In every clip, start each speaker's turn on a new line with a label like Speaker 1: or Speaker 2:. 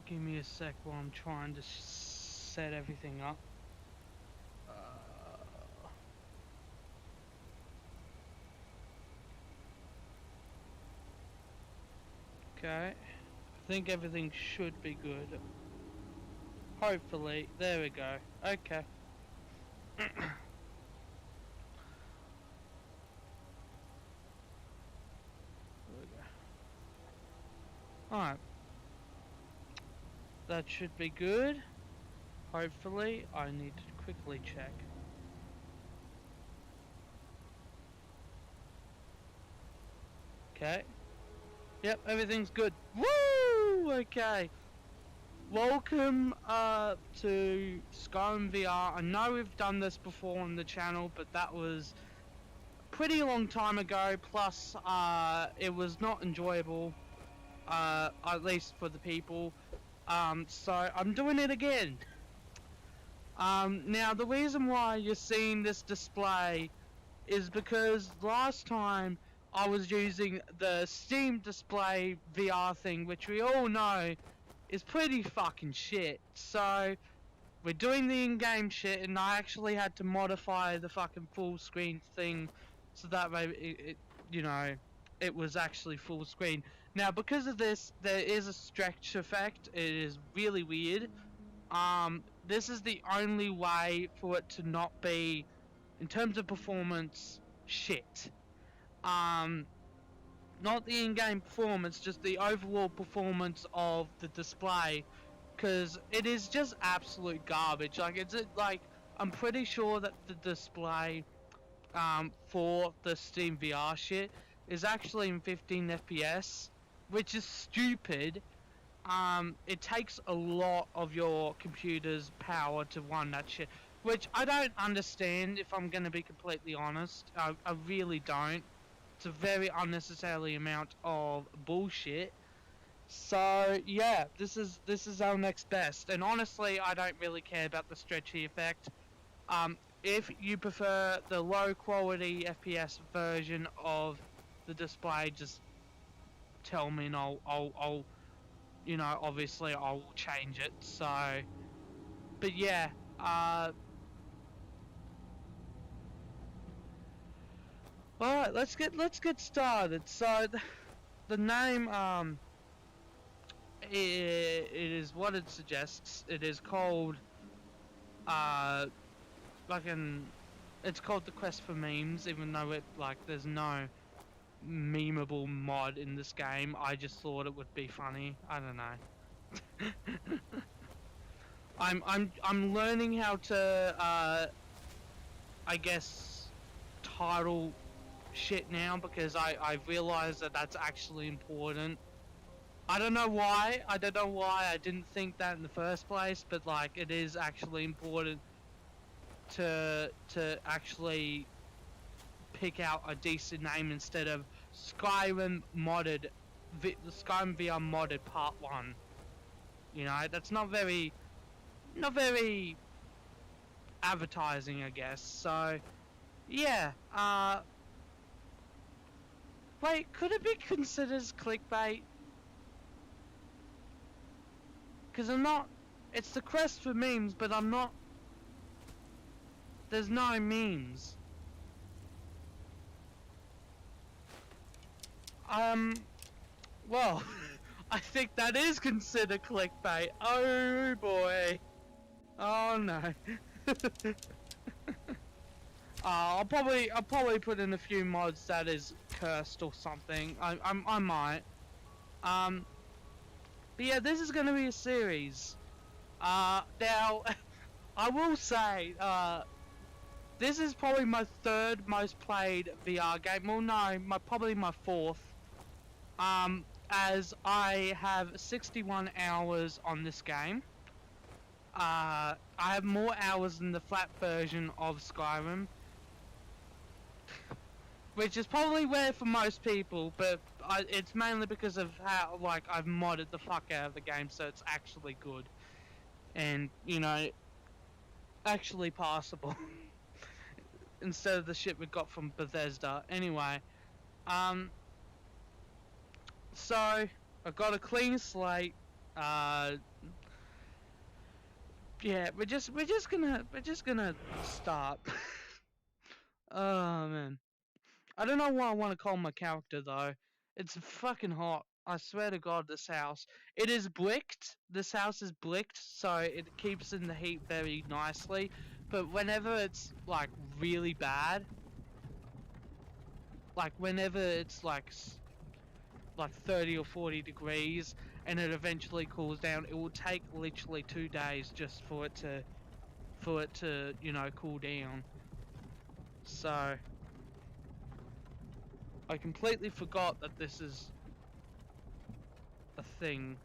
Speaker 1: Give me a sec while I'm trying to set everything up. Okay. I think everything should be good. Hopefully. There we go. Okay. Alright. That should be good. Hopefully. I need to quickly check. Okay. Yep, everything's good. Woo! Okay. Welcome to Skyrim VR. I know we've done this before on the channel, but that was a pretty long time ago. Plus, it was not enjoyable. At least for the people. So I'm doing it again. Now the reason why you're seeing this display is because last time I was using the Steam display VR thing, which we all know is pretty fucking shit. So we're doing the in-game shit, and I actually had to modify the fucking full screen thing so that way it you know, it was actually full screen. Now because of this, there is a stretch effect. It is really weird. This is the only way for it to not be, in terms of performance, shit. Not the in-game performance, just the overall performance of the display, because it is just absolute garbage. Like, I'm pretty sure that the display for the Steam VR shit is actually in 15 FPS, which is stupid. It takes a lot of your computer's power to run that shit, which I don't understand, if I'm gonna be completely honest. I really don't. It's a very unnecessary amount of bullshit. So yeah, this is our next best, and honestly, I don't really care about the stretchy effect. If you prefer the low quality FPS version of the display, just tell me, and I'll you know, obviously I'll change it. So, but yeah, alright, let's get started. So the name it is what it suggests. It is called fucking, it's called the Quest for Memes, even though it, like, there's no memeable mod in this game. I just thought it would be funny. I don't know. I'm learning how to I guess title shit now, because I've realized that that's actually important. I don't know why. I didn't think that in the first place, but like, it is actually important to actually pick out a decent name instead of Skyrim Modded, the Skyrim VR Modded Part 1. You know, that's not very advertising, I guess. So yeah, wait, could it be considered as clickbait? Because I'm not, it's the quest for memes, but I'm not, there's no memes. Well, I think that is considered clickbait. Oh boy. Oh no. I'll probably put in a few mods that is cursed or something. I might. But yeah, this is gonna be a series. Now, I will say, this is probably my third most played VR game. Well, no, probably my fourth. As I have 61 hours on this game. I have more hours than the flat version of Skyrim, which is probably rare for most people, but it's mainly because of how, like, I've modded the fuck out of the game, so it's actually good. And, you know, actually passable. Instead of the shit we got from Bethesda. Anyway, so I got a clean slate. Uh, yeah, we're just gonna start. Oh man, I don't know what I want to call my character though. It's fucking hot. I swear to God, this house. It is bricked. This house is bricked, so it keeps in the heat very nicely. But whenever it's like really bad, like whenever it's like 30 or 40 degrees and it eventually cools down, it will take literally 2 days just for it to you know, cool down. So I completely forgot that this is a thing.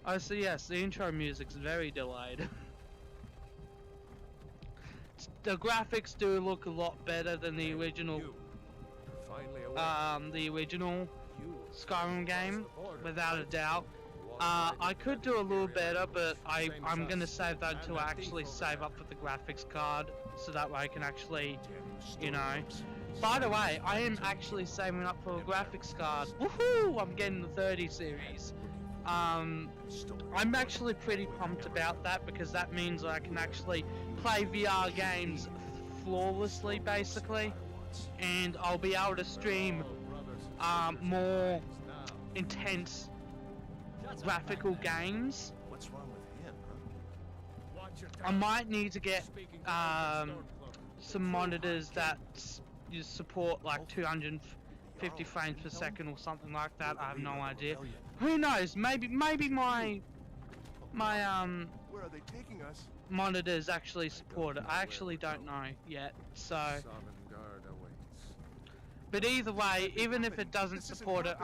Speaker 1: Oh, so yes, the intro music's very delayed. The graphics do look a lot better than the original, the original Skyrim game, without a doubt. I could do a little better, but I'm gonna save that until I actually save up for the graphics card, so that way I can actually, you know. By the way, I am actually saving up for a graphics card. Woohoo! I'm getting the 30 series. I'm actually pretty pumped about that because that means I can actually play VR games flawlessly, basically, and I'll be able to stream more intense graphical games.
Speaker 2: What's wrong with him, huh?
Speaker 1: I might need to get some monitors that you support like 250 frames per second or something like that. I have no idea. Who knows? Maybe my
Speaker 2: Where are they taking us?
Speaker 1: monitors actually support it. I actually don't know yet. So, but either way, even if it doesn't support it,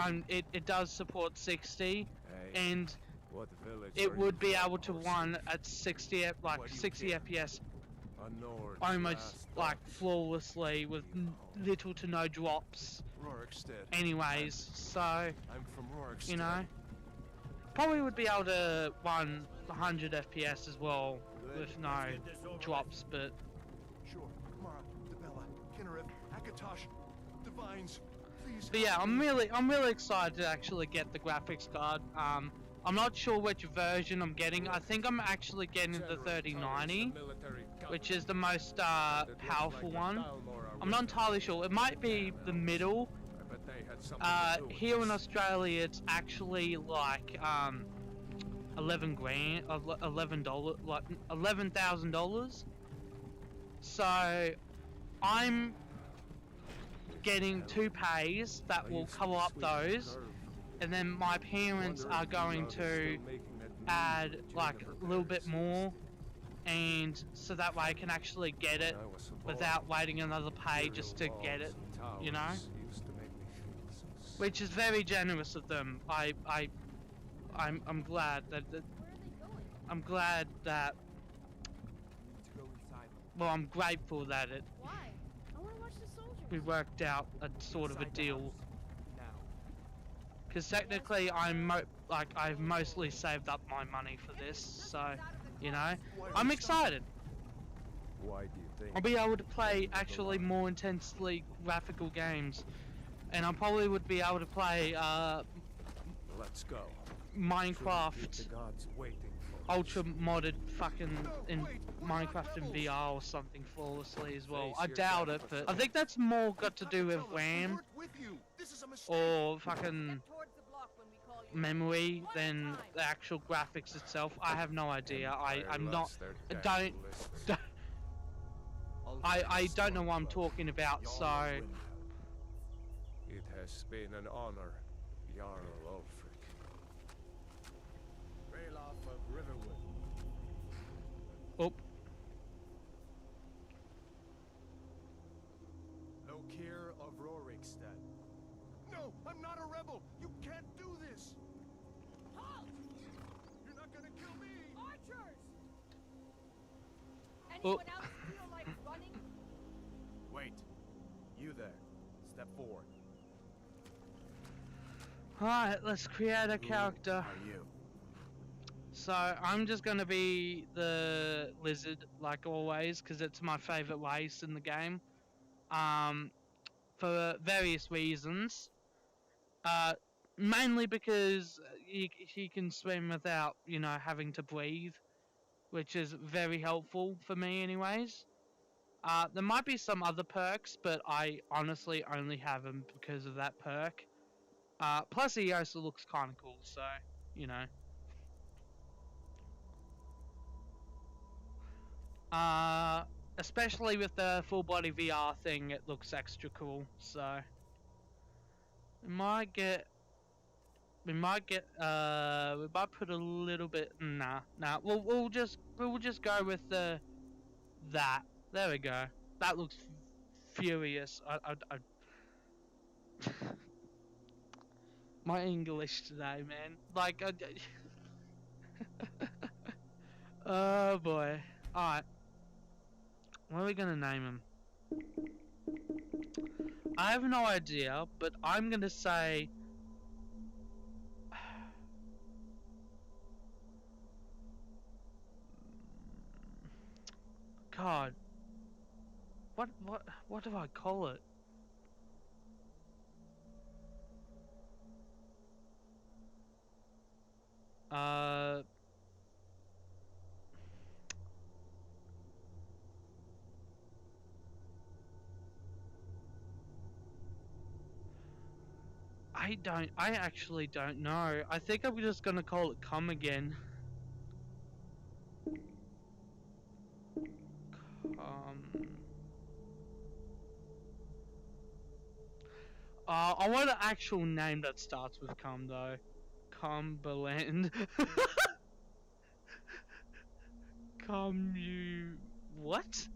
Speaker 1: it does support 60, and it would be able to run at 60 FPS almost like flawlessly with little to no drops. Anyways, so
Speaker 2: I'm from
Speaker 1: you know, probably would be able to run 100 FPS as well with no drops, but
Speaker 2: Sure. Mara, Debella, Kinnereth, Akatosh, Divines, please.
Speaker 1: But yeah, I'm really excited to actually get the graphics card. I'm not sure which version I'm getting. I think I'm actually getting the 3090, which is the most powerful one. I'm not entirely sure. It might be the middle. Here in Australia, it's actually like $11,000, like $11,000. So I'm getting two pays that will cover up those, and then my parents are going to add like a little bit more, and so that way I can actually get it without waiting another pay just to get it, you know, which is very generous of them. I'm glad that I'm glad that well, I'm grateful that it we worked out a sort of a deal, because technically I've mostly saved up my money for this, so you know, I'm excited.
Speaker 2: Why do you think?
Speaker 1: I'll be able to play actually more intensely graphical games, and I probably would be able to play
Speaker 2: Let's go.
Speaker 1: Minecraft
Speaker 2: The gods waiting for
Speaker 1: ultra modded fucking in Minecraft in VR or something flawlessly as well. I doubt it, but I think that's more got to do with RAM or fucking memory than the actual graphics itself. I have no idea. I'm not. I don't know what I'm talking about. So
Speaker 2: it has been an honor, Jarl Ulfric. Ralof of Riverwood.
Speaker 1: oh,
Speaker 2: Lokir of Rorikstead. No, I'm not a rebel. You can't do this.
Speaker 3: Halt!
Speaker 2: You're not gonna kill me.
Speaker 3: Archers!
Speaker 1: Oh.
Speaker 3: Anyone else feel like running?
Speaker 2: Wait. You there. Step forward.
Speaker 1: alright, let's create a character.
Speaker 2: Who are you?
Speaker 1: So I'm just gonna be the lizard like always because it's my favorite race in the game. Um, for various reasons. Uh, Mainly because he can swim without having to breathe, which is very helpful for me, anyways. There might be some other perks, but I honestly only have him because of that perk. Plus, he also looks kind of cool, so you know. Uh, Especially with the full body VR thing, it looks extra cool. So we might get, we might put a little bit. Nah. We'll just go with that. There we go. That looks furious. My English today, man. Like, oh boy. Alright, what are we gonna name him? I have no idea, but I'm gonna say. God, what do I call it? Uh, I actually don't know. I think I'm just gonna call it Come Again. Um, I want an actual name that starts with Come though. Cumberland. Come you what?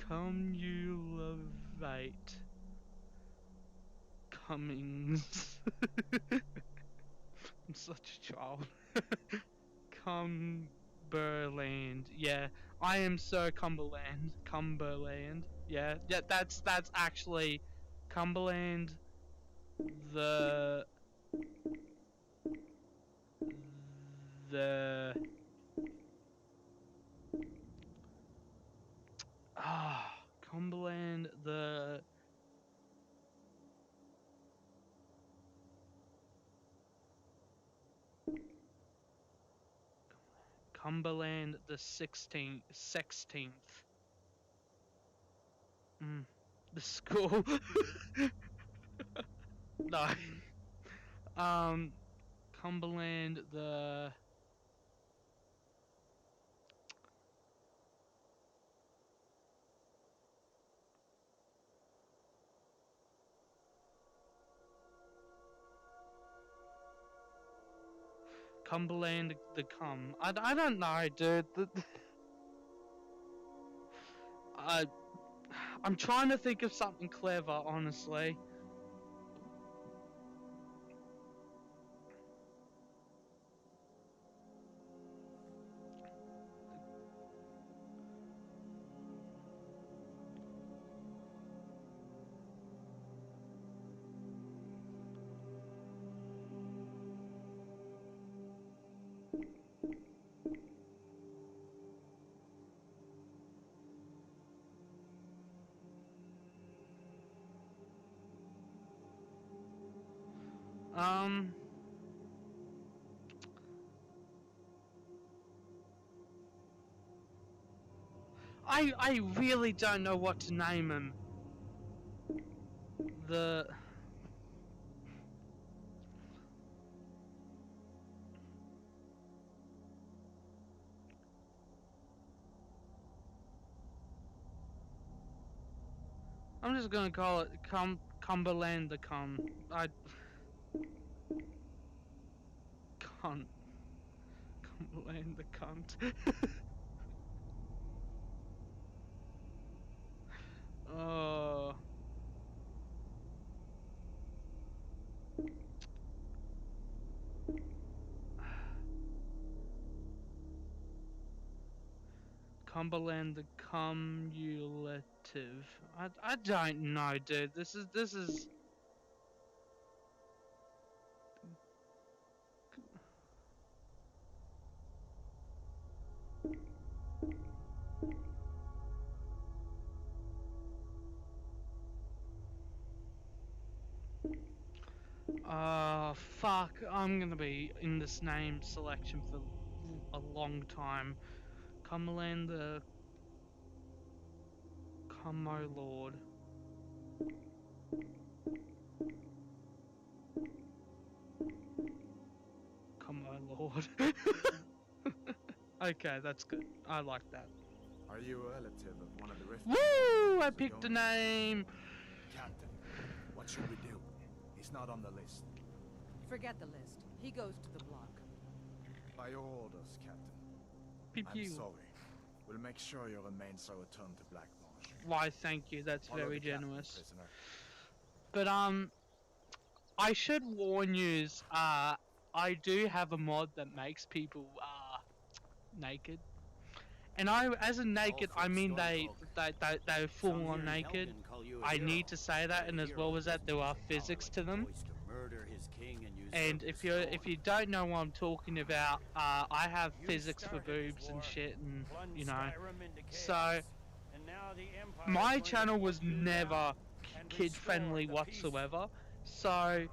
Speaker 1: Cumulate. Cummings. I'm such a child. Cumberland. Yeah, I am Sir Cumberland. Cumberland. Yeah. That's actually Cumberland. The the Cumberland the Cumberland the 16th. The school. No. Um, Cumberland the Cumberland the Cum. I don't know, dude. I I'm trying to think of something clever, honestly. Um, I really don't know what to name him. The I'm just gonna call it Cumberland the Cum. I cunt. Cumberland the cunt. Oh. Cumberland the cumulative. I don't know, dude. This is. fuck, I'm gonna be in this name selection for a long time. Cumberland the Como Lord. Como Lord. Okay, that's good. I like that.
Speaker 2: Are you a relative of one of the Rift?
Speaker 1: Woo! I picked a name.
Speaker 2: Captain, what should we do? He's not on the list.
Speaker 3: Forget the list. He goes to the block.
Speaker 2: By your orders, Captain.
Speaker 1: Pew
Speaker 2: I'm
Speaker 1: pew.
Speaker 2: sorry. We'll make sure your remains are returned to Blackmarsh.
Speaker 1: Why, thank you. That's
Speaker 2: Follow
Speaker 1: very
Speaker 2: the captain,
Speaker 1: generous.
Speaker 2: prisoner.
Speaker 1: But I should warn yous. I do have a mod that makes people naked. And as in naked, I mean they're full on naked. I need to say that, and as well as that, there are physics to them. And if you don't know what I'm talking about, I have physics for boobs and shit, and you know. So my channel was never kid friendly whatsoever. So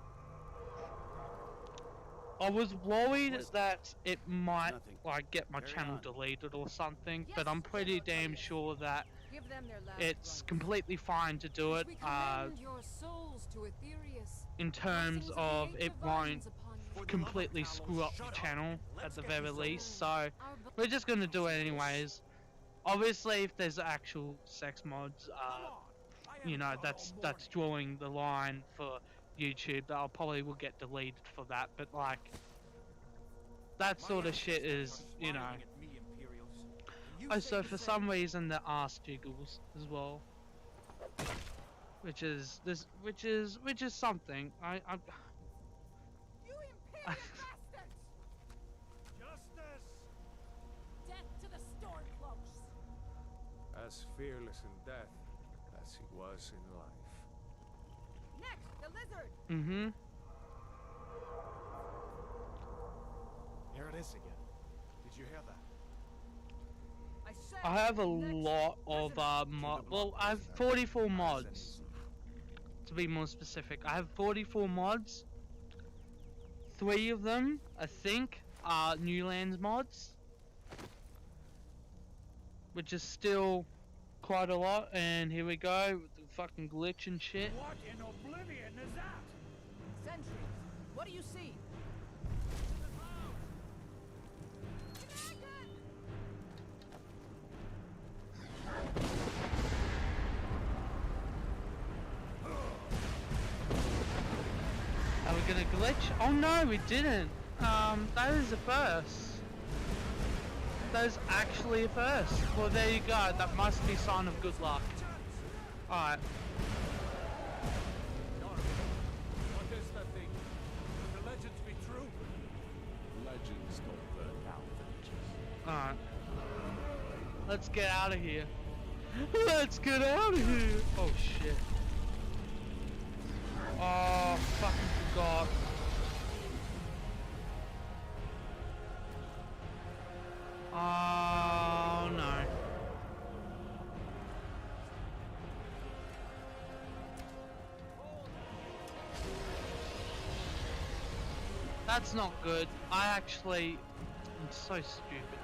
Speaker 1: I was worried that it might like get my channel deleted or something, but I'm pretty damn sure that
Speaker 3: Give them their last
Speaker 1: it's
Speaker 3: run.
Speaker 1: completely fine to do it.
Speaker 3: We commend your souls to Aetherius.
Speaker 1: In terms
Speaker 3: Blessings
Speaker 1: of
Speaker 3: great
Speaker 1: it
Speaker 3: providence
Speaker 1: won't
Speaker 3: upon you.
Speaker 1: completely screw up the channel at the very least. So
Speaker 3: Our
Speaker 1: we're just gonna do it anyways. Obviously, if there's actual sex mods, you know, that's drawing the line for YouTube. That I'll probably will get deleted for that. But like, that sort of shit is, you know. Oh, so for some reason there are jiggles as well, which is something.
Speaker 3: You imperial bastards!
Speaker 2: Justice!
Speaker 3: Death to the Stormcloaks!
Speaker 4: As fearless in death as he was in life.
Speaker 3: Next, the lizard!
Speaker 1: Mm-hmm.
Speaker 2: Here it is again. Did you hear that?
Speaker 3: I said
Speaker 1: I have a
Speaker 3: next,
Speaker 1: lot of
Speaker 3: prisoner.
Speaker 1: well, I have 44 mods to be more specific. I have 44 mods. 3 of them, I think, are Newlands mods, which is still quite a lot. And here we go with the fucking glitch and shit.
Speaker 2: What in oblivion is that?
Speaker 3: Sentries, what do you see?
Speaker 1: Are we gonna glitch? Oh no, we didn't. That is a first. That is actually a first. Well, there you go. That must be a sign of good luck. Alright.
Speaker 4: What is that thing?
Speaker 2: Could the legends be true?
Speaker 4: Legends don't burn down villages.
Speaker 1: Alright. Let's get out of here. Let's get out of here. Oh shit. Oh, fucking forgot. Oh no. That's not good. I'm so stupid.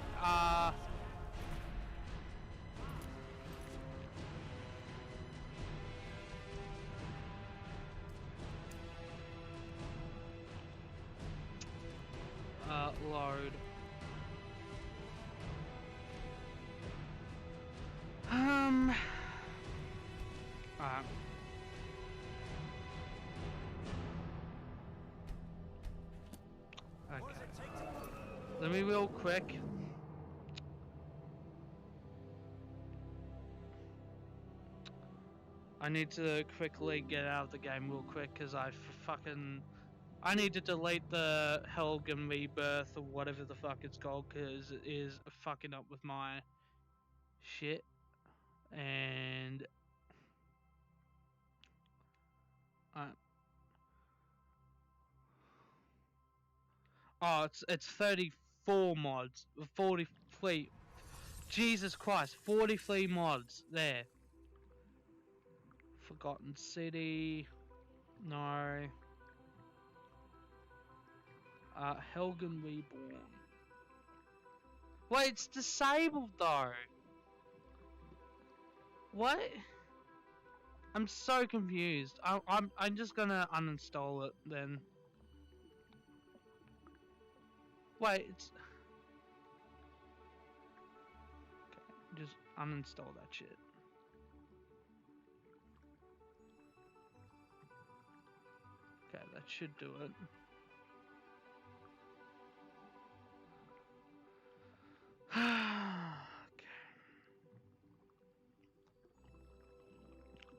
Speaker 1: Load. Okay. Let me real quick. I need to quickly get out of the game real quick because I need to delete the Helgen Rebirth or whatever the fuck it's called because it is fucking up with my shit. And oh, it's 34 mods, 43. Jesus Christ, 43 mods there. Forgotten City, no. Helgen Reborn. Wait, it's disabled though. What? I'm so confused. I'm just gonna uninstall it then. Wait, it's okay, just uninstall that shit. Okay, that should do it. Okay.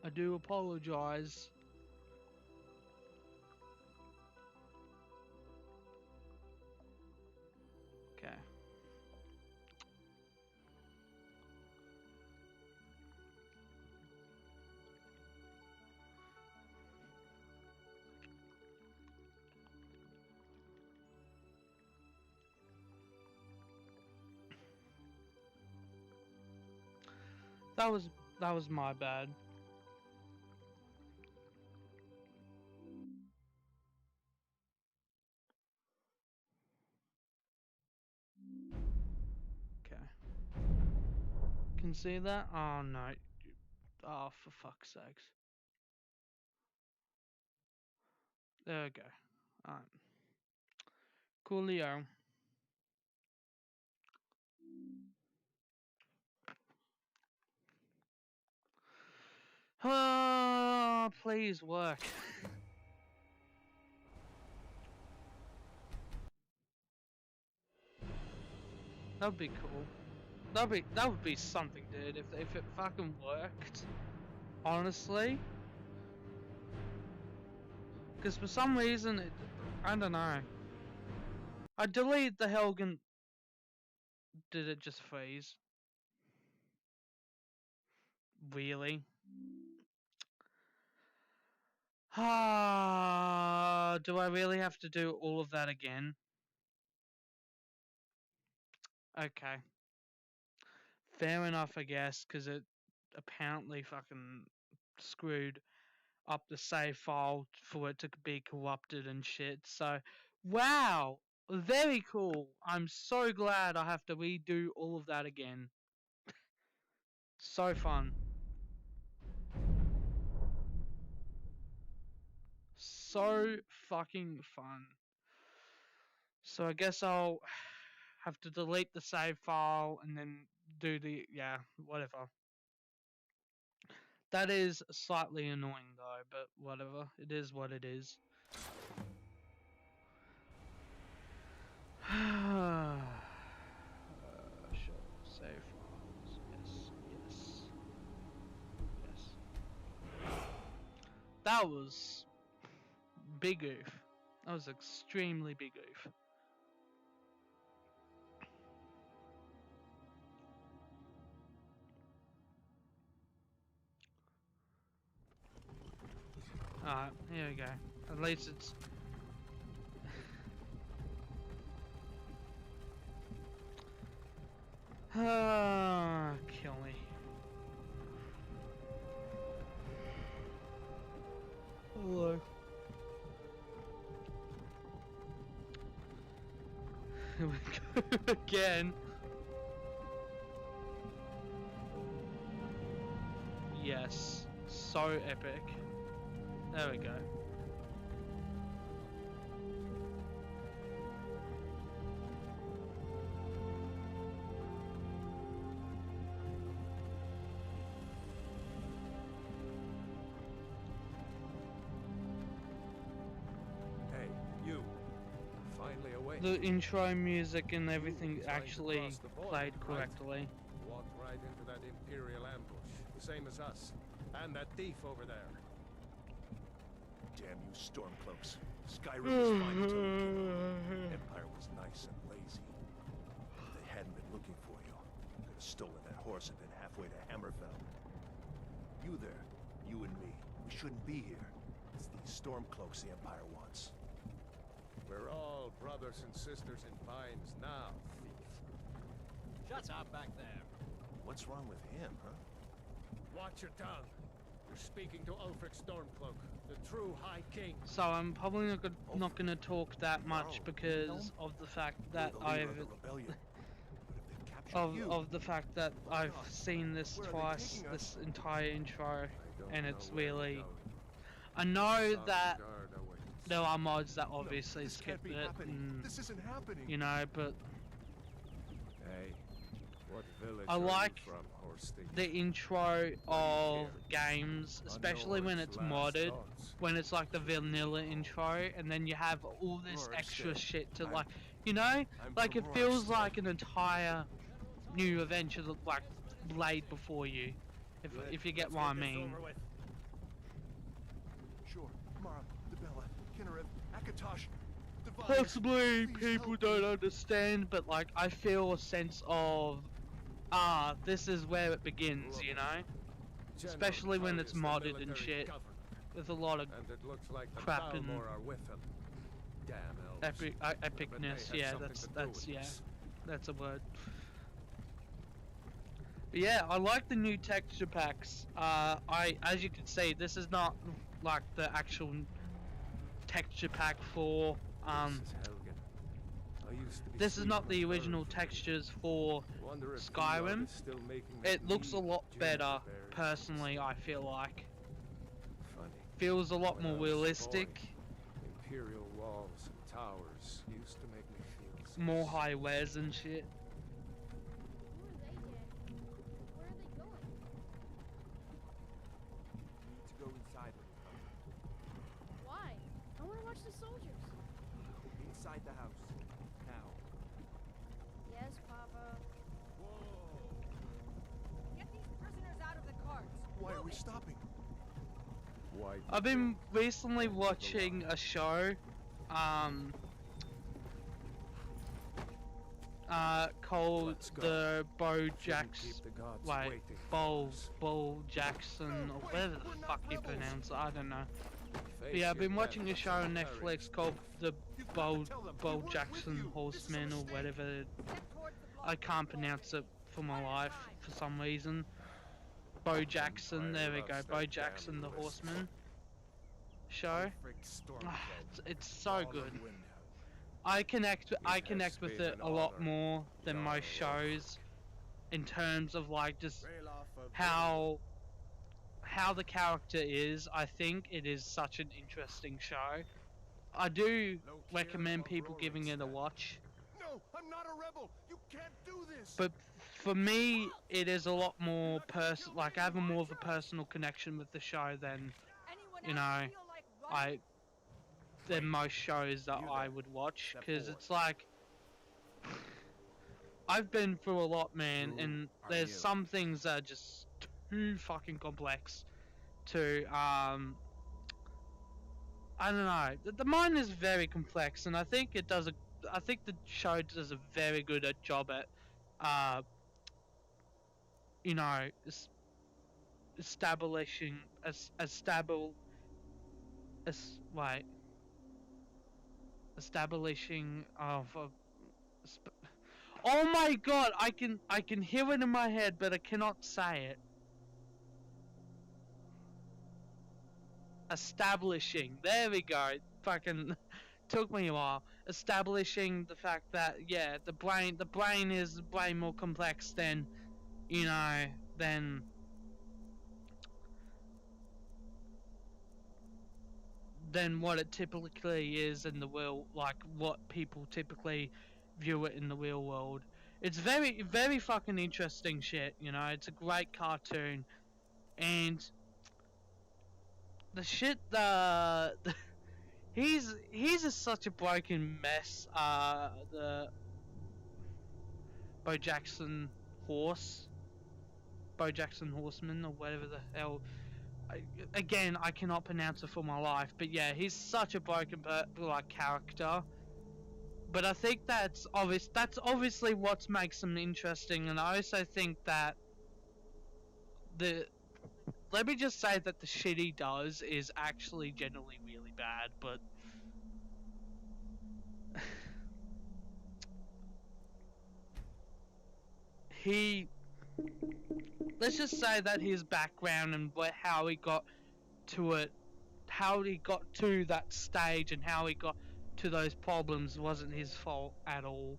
Speaker 1: I do apologize. Okay. That was my bad. Okay. Can see that? Oh no. Oh, for fuck's sakes. There we go. Alright. Coolio. Oh, please work. That would be cool. That would be something, dude. If it fucking worked, honestly. Because for some reason, I don't know. I deleted the Helgen. Did it just freeze? Really? Ah, do I really have to do all of that again? Okay. Fair enough, I guess, because it apparently fucking screwed up the save file for it to be corrupted and shit. So, wow, very cool. I'm so glad I have to redo all of that again. So fun. So fucking fun. So I guess I'll have to delete the save file and then do the, yeah, whatever. That is slightly annoying though, but whatever. It is what it is. Show save files. Yes, yes, yes. That was big oof. That was extremely big oof. Alright, here we go. At least it's... kill me. Hello. Here we go again. Yes. So epic. There we go.
Speaker 4: Hey, you. Finally awake.
Speaker 1: The intro music and everything
Speaker 4: Trying to
Speaker 1: actually
Speaker 4: cross the border,
Speaker 1: played
Speaker 4: right?
Speaker 1: correctly.
Speaker 4: Walked right into that Imperial ambush, the same as us. And that thief over there.
Speaker 2: Damn you Stormcloaks. Skyrim was fine until we came along. Empire was nice and lazy. If they hadn't been looking for you, could have stolen that horse and been halfway to Hammerfell. You there, you and me, we shouldn't be here. It's these Stormcloaks the Empire wants.
Speaker 4: We're all brothers and sisters in binds now, thief.
Speaker 5: Shut up back there.
Speaker 2: What's wrong with him, huh?
Speaker 4: Watch your tongue. You're speaking to Ulfric Stormcloak, the true High King.
Speaker 1: So I'm probably not gonna talk that much
Speaker 2: No,
Speaker 1: because of the fact that
Speaker 2: You're the leader of the rebellion. But if they've captured you,
Speaker 1: of the fact that I've seen this
Speaker 2: Where are they
Speaker 1: twice,
Speaker 2: taking us?
Speaker 1: this entire intro,
Speaker 4: I don't
Speaker 1: and
Speaker 4: know
Speaker 1: it's
Speaker 4: where we're
Speaker 1: really.
Speaker 4: going.
Speaker 1: I know that
Speaker 4: Sovngarde awaits.
Speaker 1: there are mods that
Speaker 2: no,
Speaker 1: obviously
Speaker 2: this
Speaker 1: skip
Speaker 2: can't be
Speaker 1: it,
Speaker 2: happening.
Speaker 1: and,
Speaker 2: This isn't happening.
Speaker 1: you know, but
Speaker 4: Hey, what village
Speaker 1: I
Speaker 4: are
Speaker 1: like
Speaker 4: you from, Horstein?
Speaker 1: the intro of games, especially when it's modded, when it's like the vanilla intro, and then you have all this extra
Speaker 2: Rorikstead.
Speaker 1: shit to
Speaker 2: I'm-
Speaker 1: like, you know, like
Speaker 2: from
Speaker 1: it feels
Speaker 2: Rorikstead.
Speaker 1: like an entire new adventure that like laid before you, if you get what I mean.
Speaker 2: Sure, Mara, Debella, Kinnarev, Akatosh, Devon.
Speaker 1: Possibly
Speaker 2: Please
Speaker 1: people
Speaker 2: help
Speaker 1: don't
Speaker 2: me.
Speaker 1: understand, but like I feel a sense of, this is where it begins, you know, especially when it's modded and shit, with a lot of
Speaker 4: And it looks like the
Speaker 1: crap and
Speaker 4: Balmor are with him. Damn elves.
Speaker 1: epicness.
Speaker 4: But they
Speaker 1: Yeah,
Speaker 4: have something to do
Speaker 1: that's
Speaker 4: with
Speaker 1: yeah,
Speaker 4: this.
Speaker 1: that's a word. But yeah, I like the new texture packs. As you can see, this is not like the actual texture pack for
Speaker 4: This is Helgen. I used to be
Speaker 1: this is
Speaker 4: sweet
Speaker 1: not
Speaker 4: on
Speaker 1: the
Speaker 4: her
Speaker 1: original
Speaker 4: for
Speaker 1: textures for
Speaker 4: Wonder if
Speaker 1: Skyrim.
Speaker 4: Finrod is still making that
Speaker 1: It looks a
Speaker 4: meat
Speaker 1: lot better,
Speaker 4: gingerberry
Speaker 1: personally, I feel like.
Speaker 4: Funny.
Speaker 1: Feels a lot
Speaker 4: When
Speaker 1: more
Speaker 4: I was a
Speaker 1: realistic,
Speaker 4: boy, Imperial walls and towers used to make me feel so
Speaker 1: more
Speaker 4: sick.
Speaker 1: high res and shit.
Speaker 5: Who are they, Dad? Where are they going?
Speaker 6: You need to go inside with them.
Speaker 5: Why? I want to watch the soldiers.
Speaker 6: Inside the house. Now.
Speaker 5: Yes, Papa.
Speaker 3: Get these prisoners out of the carts.
Speaker 2: Why are
Speaker 3: Move
Speaker 2: we
Speaker 3: it.
Speaker 2: stopping?
Speaker 4: Why
Speaker 1: I've been recently watching a show, called
Speaker 4: Let's go.
Speaker 1: the
Speaker 4: Shouldn't
Speaker 1: Jacks,
Speaker 4: keep the gods
Speaker 1: like
Speaker 4: waiting
Speaker 1: Bo
Speaker 4: for us.
Speaker 1: Jackson, or
Speaker 2: Wait,
Speaker 1: whatever
Speaker 2: we're
Speaker 1: the
Speaker 2: not
Speaker 1: fuck you
Speaker 2: rebels.
Speaker 1: pronounce it, I don't know. But
Speaker 4: Face
Speaker 1: yeah, I've
Speaker 4: your
Speaker 1: been watching a
Speaker 4: vengeance
Speaker 1: show on
Speaker 4: and
Speaker 1: Netflix
Speaker 4: courage.
Speaker 1: called the
Speaker 2: You've got
Speaker 1: Bo
Speaker 2: to tell them we weren't with
Speaker 1: Jackson
Speaker 2: you. This is a
Speaker 1: Horseman or
Speaker 2: mistake.
Speaker 1: whatever.
Speaker 3: Step towards the block
Speaker 1: I can't pronounce it for my life for some reason. Bo Jackson, there we go.
Speaker 4: loves
Speaker 1: Bo
Speaker 4: that
Speaker 1: Jackson the
Speaker 4: damn list.
Speaker 1: Horseman show. It's so good. I connect
Speaker 4: has
Speaker 1: with
Speaker 4: been
Speaker 1: it
Speaker 4: an
Speaker 1: a lot
Speaker 4: honor,
Speaker 1: more than
Speaker 4: Jarl
Speaker 1: most
Speaker 4: of
Speaker 1: shows in terms of like just
Speaker 6: Ralof of
Speaker 1: how the character is. I think it is such an interesting show. I do
Speaker 6: Lokir
Speaker 1: recommend
Speaker 6: of
Speaker 1: people giving it a
Speaker 6: Rorikstead.
Speaker 1: watch.
Speaker 2: No, I'm not a rebel. You can't do this.
Speaker 1: But for me, it is a lot more like I have a more of a personal connection with the show than
Speaker 3: Anyone
Speaker 1: you
Speaker 3: else
Speaker 1: know,
Speaker 3: feel like running?
Speaker 1: than most shows that
Speaker 6: You
Speaker 1: I
Speaker 6: there.
Speaker 1: would watch,
Speaker 6: Step
Speaker 1: because
Speaker 6: forward.
Speaker 1: it's like I've been through a lot, man,
Speaker 6: Who
Speaker 1: and
Speaker 6: are
Speaker 1: there's
Speaker 6: you?
Speaker 1: some things that are just too fucking complex to I don't know. The mind is very complex, and I think I think the show does a very good job at you know, establishing establishing of oh my god, I can hear it in my head, but I cannot say it. Establishing, there we go. Fucking took me a while. Establishing the fact that yeah, the brain is way more complex than you know than what it typically is in the real, like what people typically view it in the real world. It's very, very fucking interesting shit, you know. It's a great cartoon, and the shit he's just such a broken mess. The Bo Jackson Horseman, or whatever the hell. Again, I cannot pronounce it for my life, but yeah, he's such a broken like character. But I think that's obvious. That's obviously what makes him interesting, and I also think that let me just say that the shit he does is actually generally really bad, but he let's just say that his background and how he got to it, how he got to that stage and how he got to those problems wasn't his fault at all.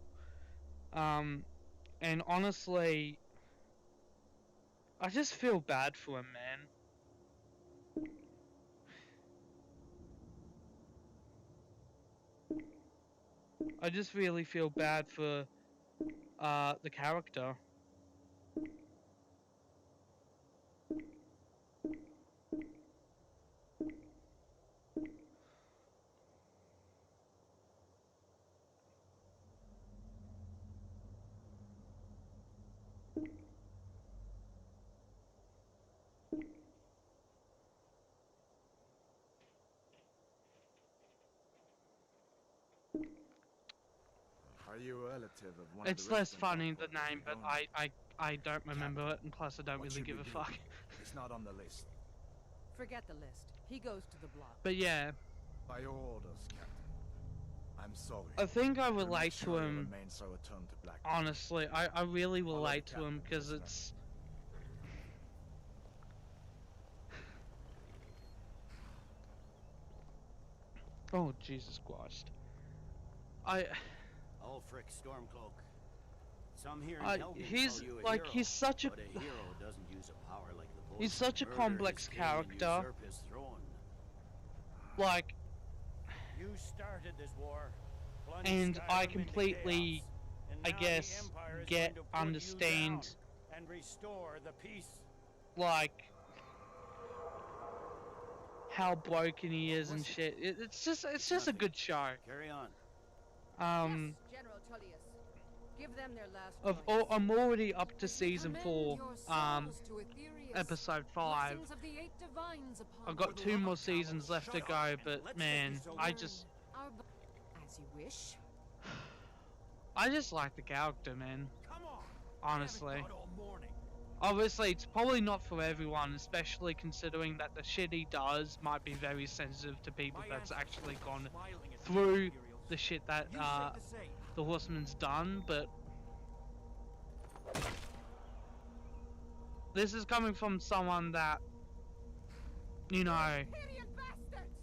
Speaker 1: And honestly, I just feel bad for him, man. I just really feel bad for the character.
Speaker 6: Are you a relative of one
Speaker 1: It's
Speaker 6: of the
Speaker 1: less
Speaker 6: residents
Speaker 1: funny
Speaker 6: on
Speaker 1: the
Speaker 6: board
Speaker 1: name, but
Speaker 6: Leona?
Speaker 1: I don't remember it, and plus I don't
Speaker 2: What
Speaker 1: really
Speaker 2: should
Speaker 1: give
Speaker 2: we
Speaker 1: a
Speaker 2: do?
Speaker 1: fuck.
Speaker 2: It's not on the list.
Speaker 3: Forget the list. He goes to the block.
Speaker 1: But yeah,
Speaker 6: By your orders, Captain. I'm sorry.
Speaker 1: I think I
Speaker 6: We'll make
Speaker 1: relate
Speaker 6: sure
Speaker 1: to
Speaker 6: you'll
Speaker 1: him.
Speaker 6: remain so attuned to Black.
Speaker 1: Honestly, I really
Speaker 6: Follow the
Speaker 1: relate to him
Speaker 6: captain,
Speaker 1: because
Speaker 6: prisoner.
Speaker 1: it's. Oh Jesus Christ!
Speaker 7: Ulfric Stormcloak. Some here in Helgen
Speaker 1: he's
Speaker 7: call you a
Speaker 1: like
Speaker 7: hero,
Speaker 1: he's such a
Speaker 7: but a hero doesn't use a power like the
Speaker 1: he's
Speaker 7: Post
Speaker 1: such a
Speaker 7: murder
Speaker 1: complex
Speaker 7: his king and
Speaker 1: character.
Speaker 7: usurp his throne.
Speaker 1: Like,
Speaker 7: You started this war, plunged
Speaker 1: and
Speaker 7: Skyrim
Speaker 1: I
Speaker 7: into
Speaker 1: completely,
Speaker 7: chaos, and
Speaker 1: I
Speaker 7: now the
Speaker 1: guess,
Speaker 7: Empire is
Speaker 1: get
Speaker 7: going to put
Speaker 1: understand.
Speaker 7: you down and restore the peace.
Speaker 1: Like how broken he is and shit. It's just a good show.
Speaker 7: Carry on.
Speaker 3: Yes, General Tullius. Give them their last
Speaker 1: Oh, I'm already up to season
Speaker 8: Commend
Speaker 1: 4,
Speaker 8: your souls to Aetherius.
Speaker 1: episode 5.
Speaker 8: Blessings of the eight divines upon
Speaker 1: I've got
Speaker 8: you.
Speaker 1: 2 more seasons left to go, but man, I just
Speaker 8: As you wish.
Speaker 1: like the character, man.
Speaker 2: Come on.
Speaker 1: Honestly.
Speaker 2: I haven't thought all morning.
Speaker 1: Obviously, it's probably not for everyone, especially considering that the shit he does might be very sensitive to people that's actually gone through the shit that the Horseman's done, but this is coming from someone that, you know,
Speaker 3: Idiot bastards!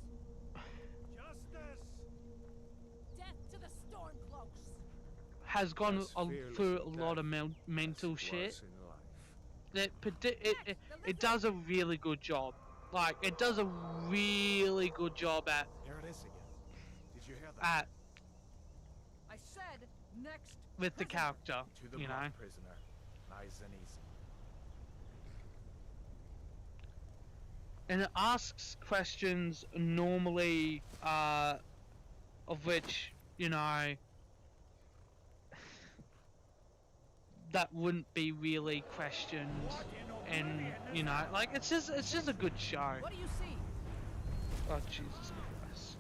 Speaker 2: Justice.
Speaker 3: Death to the Stormcloaks!
Speaker 1: has gone
Speaker 4: As fearless
Speaker 1: through a
Speaker 4: in
Speaker 1: lot of
Speaker 4: death
Speaker 1: mental
Speaker 4: as it
Speaker 1: shit.
Speaker 4: was in life.
Speaker 1: It does a really good job. Like, it does a really good job at
Speaker 2: Here it is again. Did you hear that?
Speaker 3: I said next.
Speaker 1: with the
Speaker 3: prisoner.
Speaker 1: character,
Speaker 6: To the
Speaker 1: you know.
Speaker 6: block, prisoner. Nice and easy.
Speaker 1: And it asks questions normally, of which, you know, that wouldn't be really questioned, and you know, like it's just a good show.
Speaker 3: What do you see?
Speaker 1: Oh Jesus Christ!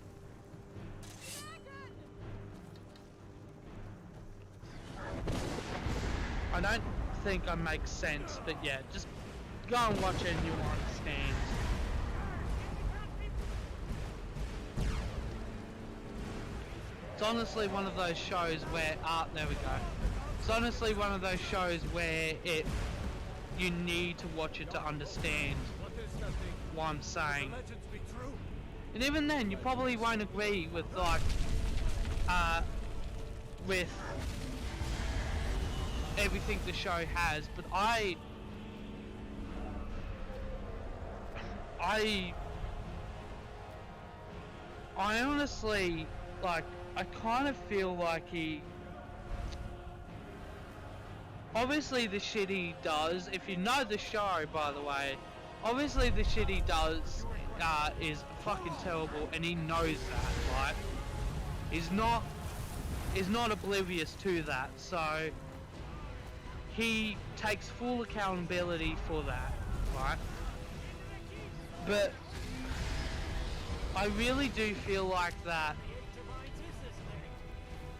Speaker 1: I don't think I make sense, but yeah, just go and watch it and you'll understand. It's honestly one of those shows where there we go. It's honestly one of those shows where you need to watch it to understand
Speaker 4: What is that thing?
Speaker 1: what I'm saying.
Speaker 4: The legends be true.
Speaker 1: And even then, you probably won't agree with like, with everything the show has, but I honestly, like, I kind of feel like obviously the shit he does, if you know the show, by the way, obviously the shit he does is fucking terrible, and he knows that, right? He's not oblivious to that, so he takes full accountability for that, right? But I really do feel like that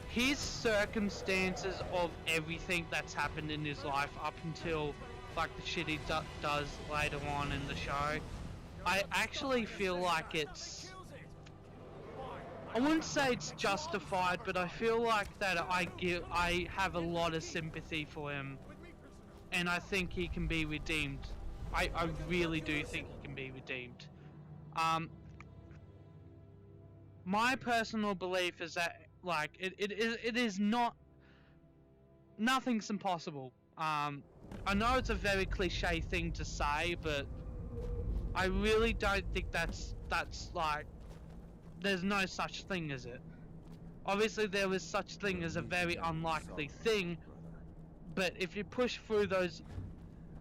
Speaker 1: his circumstances of everything that's happened in his life up until like the shit he does later on in the show, I actually feel like I wouldn't say it's justified, but I feel like that I have a lot of sympathy for him, and I think he can be redeemed. I really do think he can be redeemed. My personal belief is that, like, it is not, nothing's impossible. I know it's a very cliche thing to say, but I really don't think that's like, there's no such thing as it. Obviously there is such thing as a very unlikely thing, but if you push through those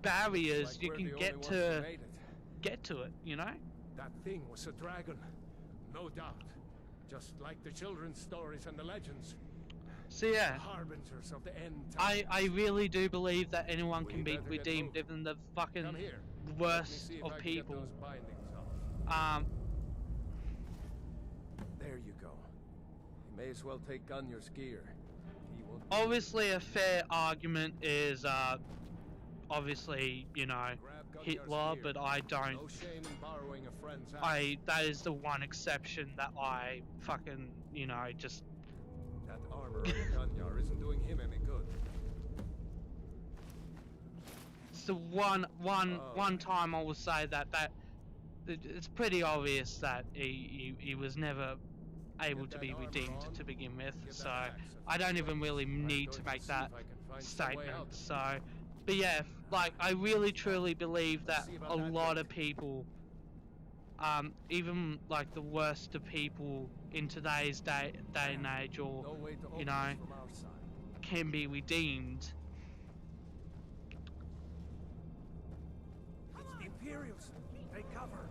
Speaker 1: barriers, you can get to it, you know?
Speaker 4: That thing was a dragon, no doubt. Just like the children's stories and the legends.
Speaker 1: So yeah,
Speaker 4: The harbingers of the end times.
Speaker 1: I really do believe that anyone can be
Speaker 4: better get
Speaker 1: redeemed,
Speaker 4: moving.
Speaker 1: even the fucking
Speaker 4: Come here. Let me
Speaker 1: worst
Speaker 4: see if
Speaker 1: of
Speaker 4: I can get
Speaker 1: people.
Speaker 4: those bindings off. There you go. You may as well take Gunjar's gear. He won't.
Speaker 1: Obviously a fair argument is obviously, you know,
Speaker 4: Grab Gunjar's
Speaker 1: Hitler,
Speaker 4: gear.
Speaker 1: but I don't.
Speaker 4: No shame in borrowing a friend's axe.
Speaker 1: That is the one exception that I fucking, you know, just
Speaker 4: That armor on Gunjar isn't doing him any good.
Speaker 1: it's the one time I will say that it's pretty obvious that he was never able to be redeemed to begin with, so I don't even really need to make that statement. So, but yeah, like, I really truly believe that a lot of people, even like the worst of people in today's day and age, or
Speaker 4: No way to
Speaker 1: you
Speaker 4: open
Speaker 1: know,
Speaker 4: this from our side.
Speaker 1: can be redeemed.
Speaker 7: It's the Imperials. Take cover.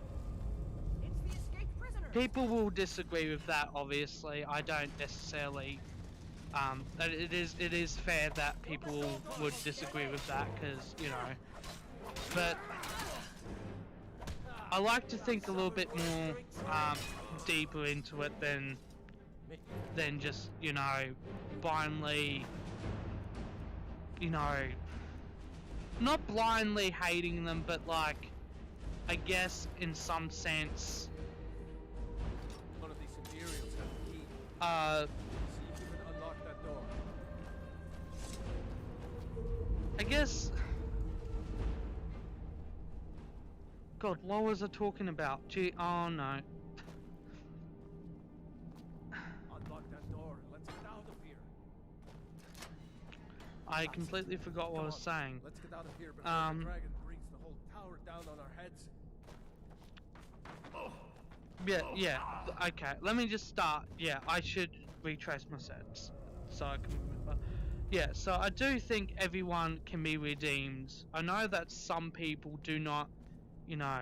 Speaker 3: It's the escaped prisoner.
Speaker 1: People will disagree with that, obviously. I don't necessarily. That it is fair that people would disagree with that, because, you know. But I like to think a little bit more deeper into it than just, you know, blindly, you know, not blindly hating them, but like, I guess in some sense,
Speaker 4: One of these Imperials has the key. See if you can unlock that door.
Speaker 1: I guess. God, what was I talking about? Gee, oh no.
Speaker 7: Unlock that door and let's get out of here.
Speaker 1: I completely forgot what I was saying.
Speaker 4: Let's get out of here before the dragon brings the whole tower down on our heads.
Speaker 1: Yeah, okay, let me just start. Yeah, I should retrace my steps so I can remember. Yeah, so I do think everyone can be redeemed. I know that some people do not, you know,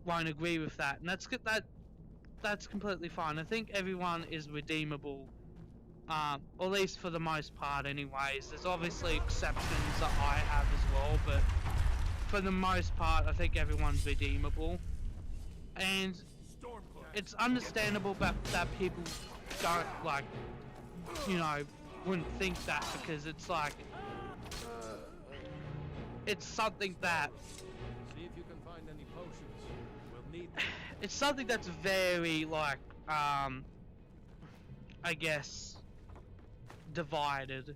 Speaker 1: won't agree with that, and that's good. That's completely fine. I think everyone is redeemable, or at least for the most part anyways. There's obviously exceptions that I have as well, but for the most part I think everyone's redeemable. And it's understandable that people don't, like, you know, wouldn't think that, because it's like, it's something that,
Speaker 4: See if you can find any potions. We'll need them.
Speaker 1: it's something that's very, like, I guess, divided,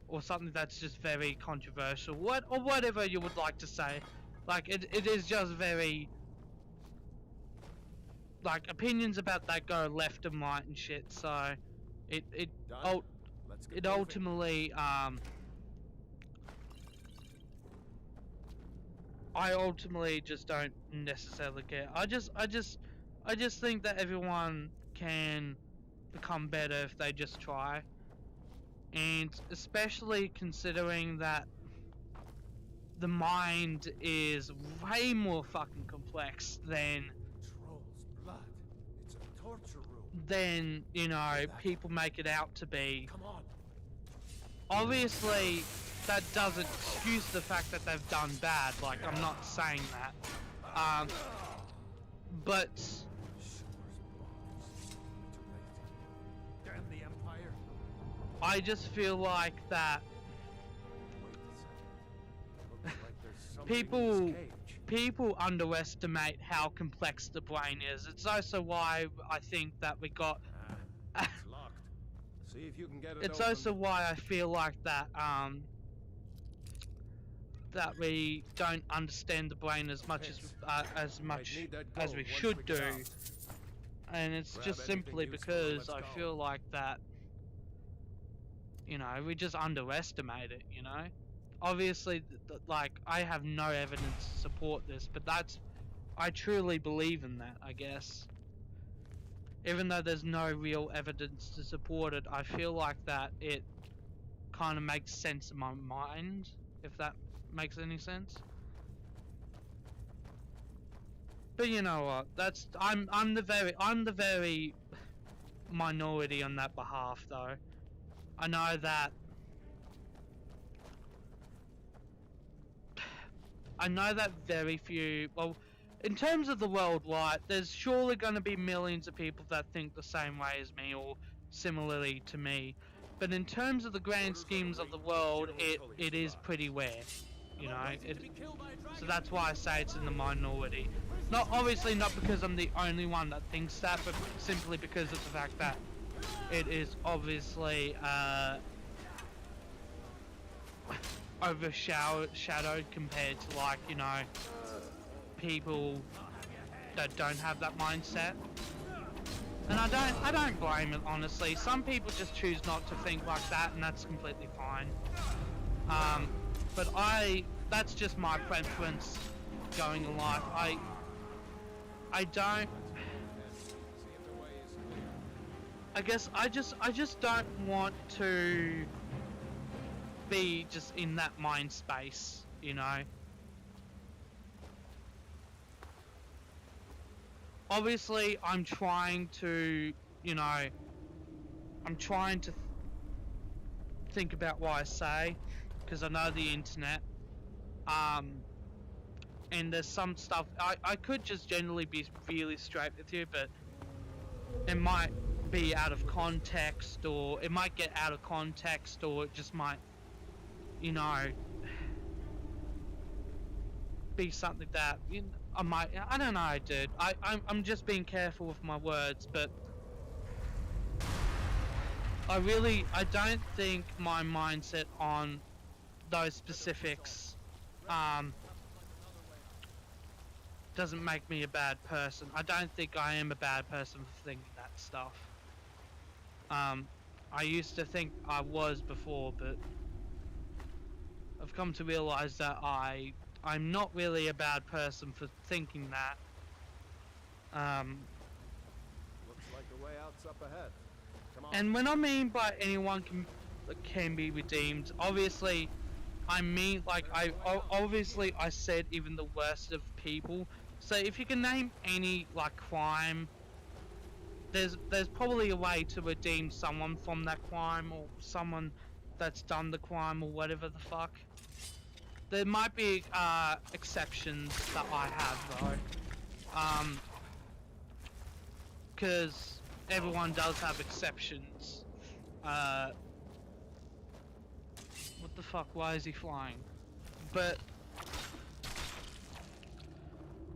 Speaker 1: or something that's just very controversial, or whatever you would like to say. Like, it is just very, like, opinions about that go left and right and shit, so it
Speaker 4: Done. Let's get
Speaker 1: it
Speaker 4: moving.
Speaker 1: ultimately I ultimately just don't necessarily care. I just think that everyone can become better if they just try, and especially considering that the mind is way more fucking complex than
Speaker 4: Troll's blood. It's a torture room.
Speaker 1: you know, people make it out to be.
Speaker 4: Come on.
Speaker 1: Obviously, that doesn't excuse the fact that they've done bad. Like, I'm not saying that. But
Speaker 4: Damn the Empire.
Speaker 1: I just feel like that
Speaker 4: Wait a second. Looks like there's something in
Speaker 1: people
Speaker 4: this cage.
Speaker 1: people underestimate how complex the brain is. It's also why I think that we got.
Speaker 4: It's locked. See if you can get it
Speaker 1: It's
Speaker 4: open.
Speaker 1: also why I feel like that that we don't understand the brain as much as we should do, and it's
Speaker 4: Grab
Speaker 1: just
Speaker 4: anything
Speaker 1: simply
Speaker 4: useful,
Speaker 1: because
Speaker 4: let's
Speaker 1: I
Speaker 4: go.
Speaker 1: feel like that, you know, we just underestimate it, you know. Obviously, like, I have no evidence to support this, but I truly believe in that, I guess. Even though there's no real evidence to support it, I feel like that it kind of makes sense in my mind, if that makes any sense. But you know what? I'm the very minority on that behalf, though. I know that very few, well, in terms of the world, right, there's surely going to be millions of people that think the same way as me or similarly to me. But in terms of the grand schemes of the world, it is pretty rare, you know. So that's why I say it's in the minority. Not obviously not because I'm the only one that thinks that, but simply because of the fact that it is obviously overshadowed compared to, like, you know, people that don't have that mindset. And I don't blame it, honestly. Some people just choose not to think like that, and that's completely fine. But that's just my preference going in life. I don't, I guess I just don't want to be just in that mind space, you know. Obviously, I'm trying to, you know, think about what I say, because I know the internet. And there's some stuff, I could just generally be really straight with you, but it might be out of context, or it might get out of context, or it just might, you know, be something that, you know, I don't know, dude. I'm just being careful with my words, but I don't think my mindset on those specifics, doesn't make me a bad person. I don't think I am a bad person for thinking that stuff. I used to think I was before, but I've come to realize that I'm not really a bad person for thinking that.
Speaker 4: Looks like the way out's up ahead. Come on.
Speaker 1: And when I mean by anyone can be redeemed, obviously, I mean, like, obviously I said even the worst of people. So if you can name any, like, crime, there's probably a way to redeem someone from that crime, or someone that's done the crime, or whatever the fuck. There might be exceptions that I have, though. Because everyone does have exceptions. What the fuck? Why is he flying? But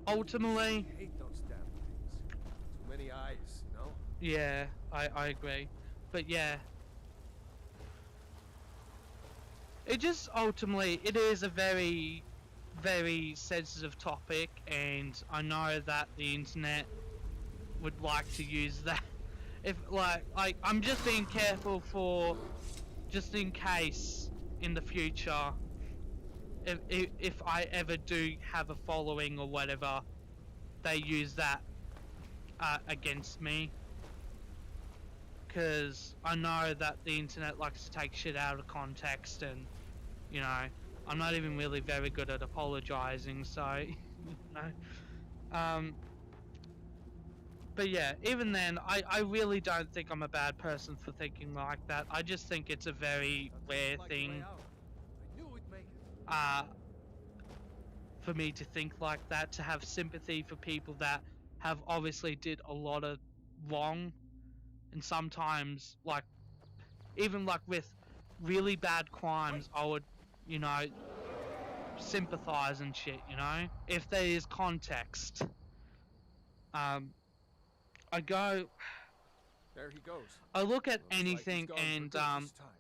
Speaker 1: ultimately,
Speaker 4: I hate those damn things. Too many eyes, you know?
Speaker 1: yeah, I agree. But yeah, it just ultimately, it is a very, very sensitive topic, and I know that the internet would like to use that. If like I'm just being careful for, just in case in the future, if I ever do have a following or whatever, they use that against me. Because I know that the internet likes to take shit out of context, and, you know, I'm not even really very good at apologizing, so, you know. But yeah, even then, I really don't think I'm a bad person for thinking like that. I just think it's a very rare thing for me to think like that, to have sympathy for people that have obviously did a lot of wrong. And sometimes, like, even like with really bad crimes, I would, you know, sympathize and shit, you know, if there is context. I go,
Speaker 4: There he goes.
Speaker 1: I look at
Speaker 4: Looks like he's
Speaker 1: anything,
Speaker 4: gone for
Speaker 1: and
Speaker 4: good this time.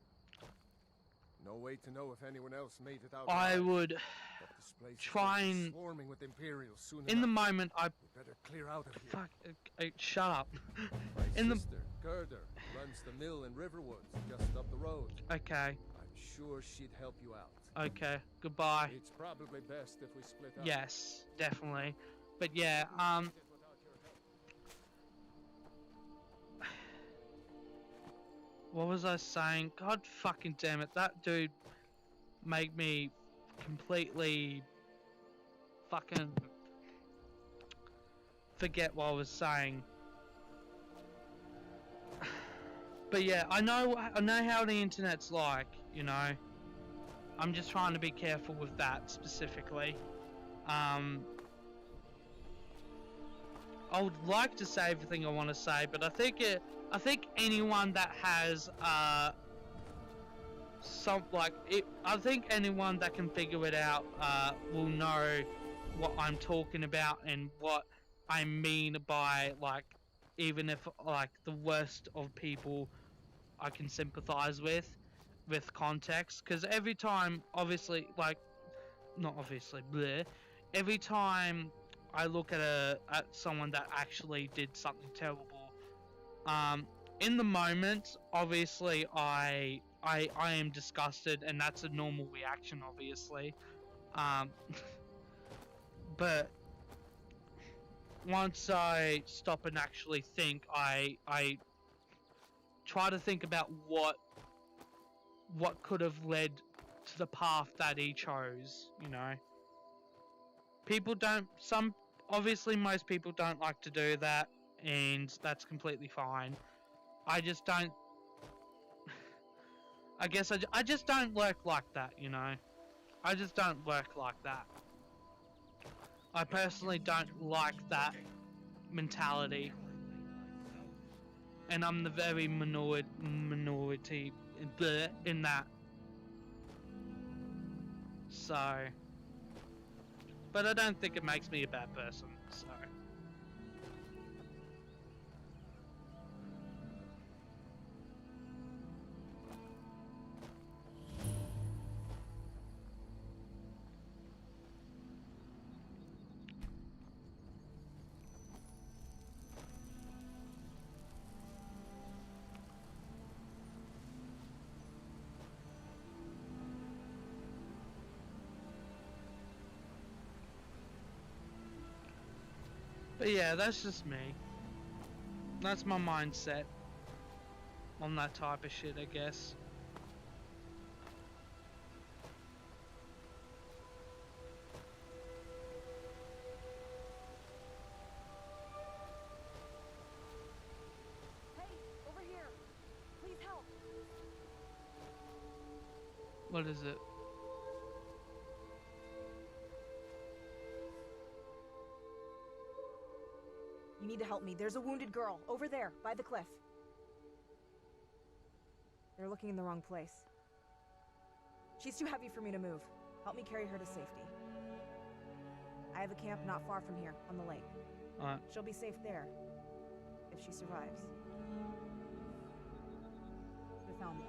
Speaker 4: No way to know if anyone else made it out.
Speaker 1: I
Speaker 4: alive,
Speaker 1: would
Speaker 4: but this place is
Speaker 1: try
Speaker 4: gonna be
Speaker 1: and,
Speaker 4: swarming with Imperials soon
Speaker 1: in the
Speaker 4: enough.
Speaker 1: moment, I
Speaker 4: We better clear out of here.
Speaker 1: fuck. Shut up.
Speaker 4: My
Speaker 1: In the
Speaker 4: sister, Gerder, runs the mill in Riverwoods, just up the road.
Speaker 1: okay,
Speaker 4: I'm sure she'd help you out.
Speaker 1: okay. Goodbye.
Speaker 4: It's probably best if we split up.
Speaker 1: Yes, definitely. But yeah, what was I saying? God fucking damn it, that dude made me completely fucking forget what I was saying. But yeah, I know how the internet's like, you know. I'm just trying to be careful with that specifically. I would like to say everything I want to say, but I think anyone that has I think anyone that can figure it out will know what I'm talking about and what I mean by, like, even if, like, the worst of people I can sympathize with context, because every time, obviously, like, not obviously, bleh, every time I look at someone that actually did something terrible, in the moment, obviously, I am disgusted, and that's a normal reaction, obviously, but once I stop and actually think, I try to think about what could have led to the path that he chose, you know. Obviously most people don't like to do that, and that's completely fine. I just don't, I guess I just don't work like that, you know. I just don't work like that. I personally don't like that mentality. And I'm the very minority in that. So, but I don't think it makes me a bad person, so. But yeah, that's just me. That's my mindset on that type of shit, I guess.
Speaker 3: Hey, over here. Please help.
Speaker 1: What is it?
Speaker 9: You need to help me. There's a wounded girl over there by the cliff. They're looking in the wrong place. She's too heavy for me to move. Help me carry her to safety. I have a camp not far from here, on the lake.
Speaker 1: Alright.
Speaker 9: She'll be safe there, if she survives. We found one.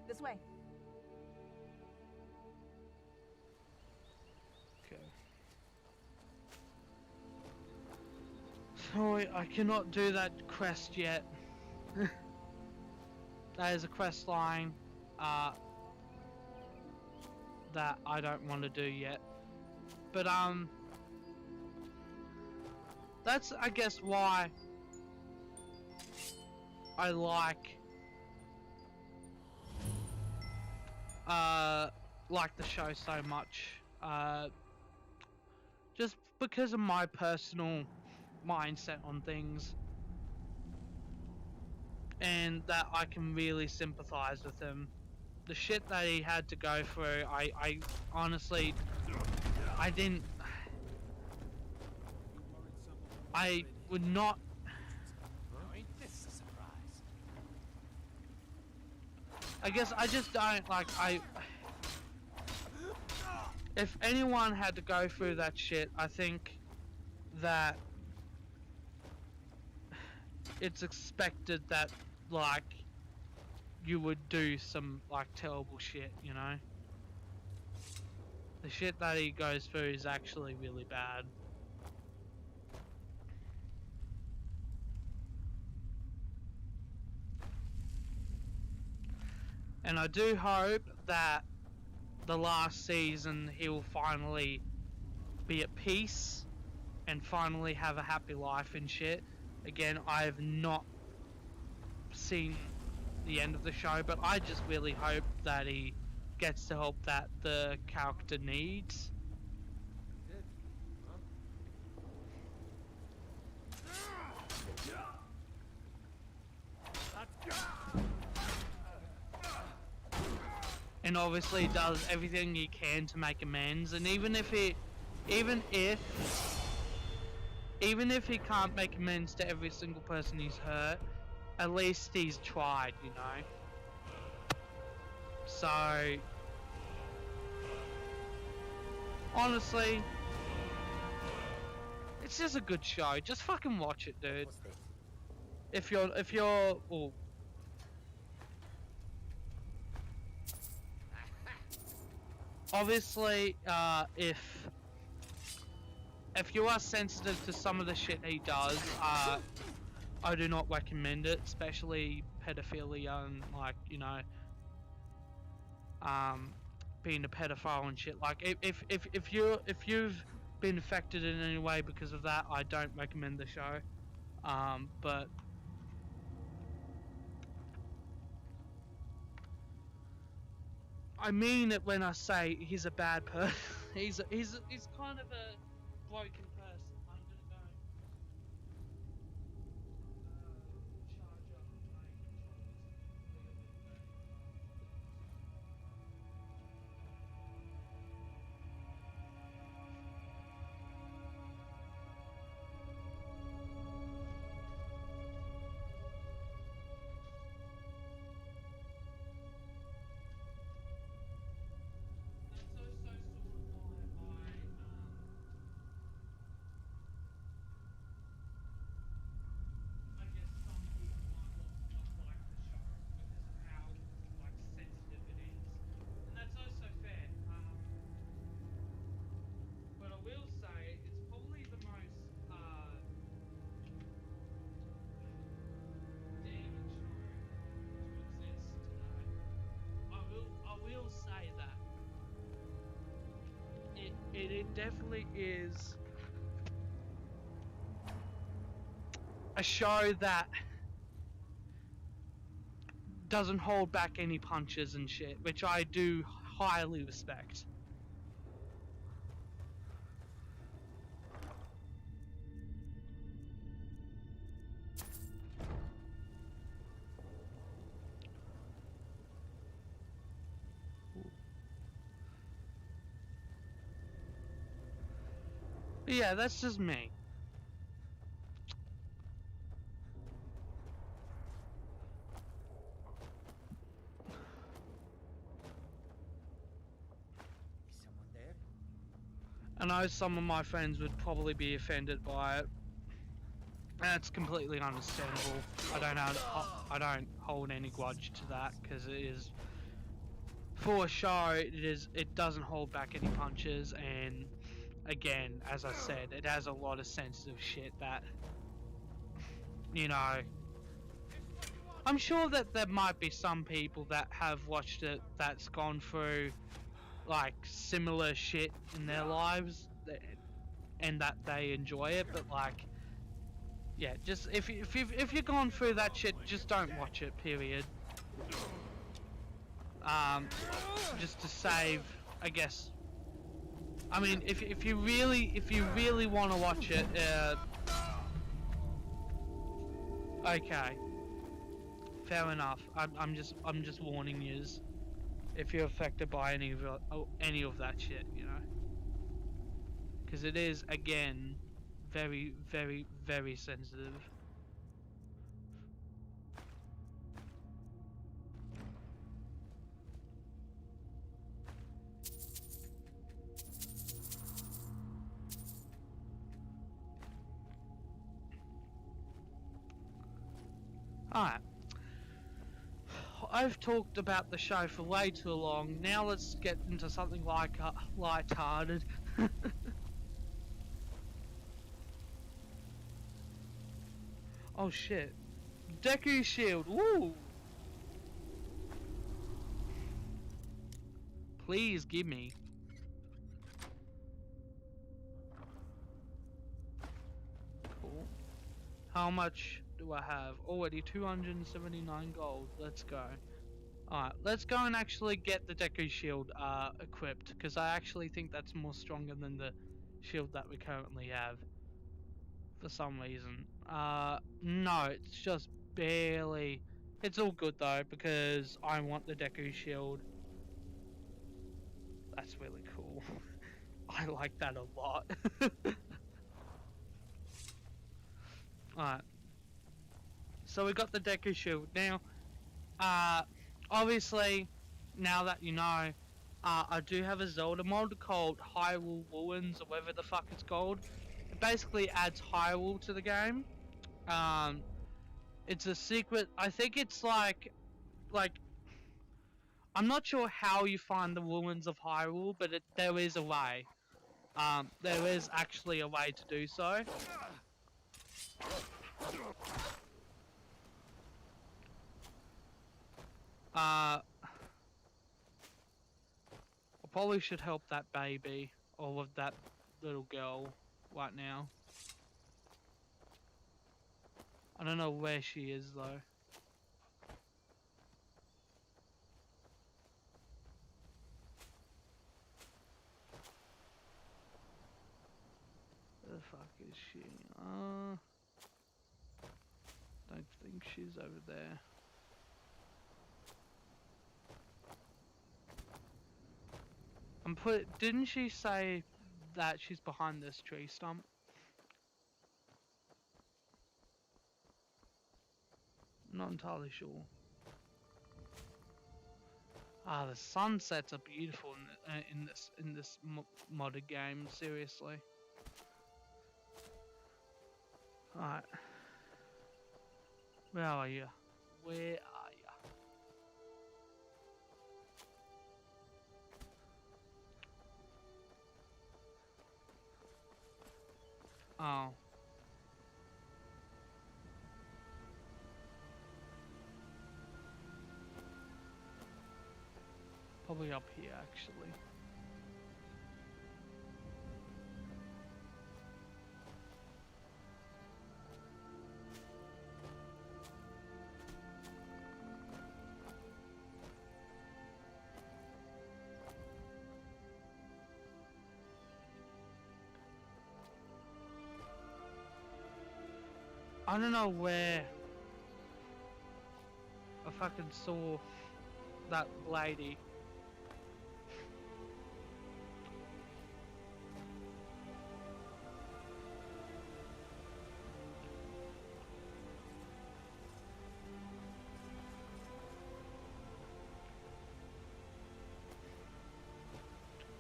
Speaker 9: This way.
Speaker 1: Okay. Sorry, I cannot do that quest yet. That is a quest line that I don't want to do yet. But that's, I guess, why I like the show so much. Just because of my personal mindset on things, and that I can really sympathize with him. The shit that he had to go through, I honestly, I would not.
Speaker 7: Ain't this a surprise?
Speaker 1: I guess I just don't like. If anyone had to go through that shit, I think that it's expected that like you would do some like terrible shit, you know. The shit that he goes through is actually really bad. And I do hope that the last season he will finally be at peace and finally have a happy life and shit. Again, I have not seen the end of the show, but I just really hope that he gets the help that the character needs.
Speaker 4: Did?
Speaker 1: And obviously does everything he can to make amends, and even if he can't make amends to every single person he's hurt, at least he's tried, you know. So honestly, it's just a good show. Just fucking watch it, dude.
Speaker 6: What's this?
Speaker 1: If you're oh, obviously, if you are sensitive to some of the shit he does, I do not recommend it, especially pedophilia and like, you know, being a pedophile and shit. Like, if you've been affected in any way because of that, I don't recommend the show. But I mean it when I say he's a bad person. he's kind of a broken person. I'm gonna go. Charge up my I guess some people might not like the show because of how like sensitive it is, and that's also fair. But I will say it's probably the most damning show to exist today. I will say that it definitely is a show that doesn't hold back any punches and shit, which I do highly respect. But yeah, that's just me.
Speaker 6: Is someone there?
Speaker 1: I know some of my friends would probably be offended by it. That's completely understandable. I don't hold any grudge to that because it is, for a show, it doesn't hold back any punches, and again, as I said, it has a lot of sensitive shit that, you know, I'm sure that there might be some people that have watched it that's gone through like similar shit in their lives and that they enjoy it, but like, yeah, just if you're going through that shit, just don't watch it, period. Just to save, I guess. I mean, if you really want to watch it, okay, fair enough. I'm just warning yous if you're affected by any of that shit, you know, because it is, again, very, very, very sensitive. Alright. I've talked about the show for way too long. Now let's get into something like light-hearted. Oh shit. Deku shield. Woo! Please give me. Cool. How much do I have? Already 279 gold. Let's go. Alright, let's go and actually get the Deku shield equipped, because I actually think that's more stronger than the shield that we currently have. For some reason. No, it's just barely. It's all good though, because I want the Deku shield. That's really cool. I like that a lot. Alright. So we got the Deku shield. Now, obviously, now that you know, I do have a Zelda mod called Hyrule Ruins, or whatever the fuck it's called. It basically adds Hyrule to the game. It's a secret. I think it's like, I'm not sure how you find the ruins of Hyrule, but there is a way. There is actually a way to do so. I probably should help that baby, or with that little girl, right now. I don't know where she is though. Where the fuck is she? Don't think she's over there. Didn't she say that she's behind this tree stump? Not entirely sure. Ah, the sunsets are beautiful in this modded game. Seriously. Alright. Where are you? Where are you? Oh. Probably up here, actually. I don't know where I fucking saw that lady.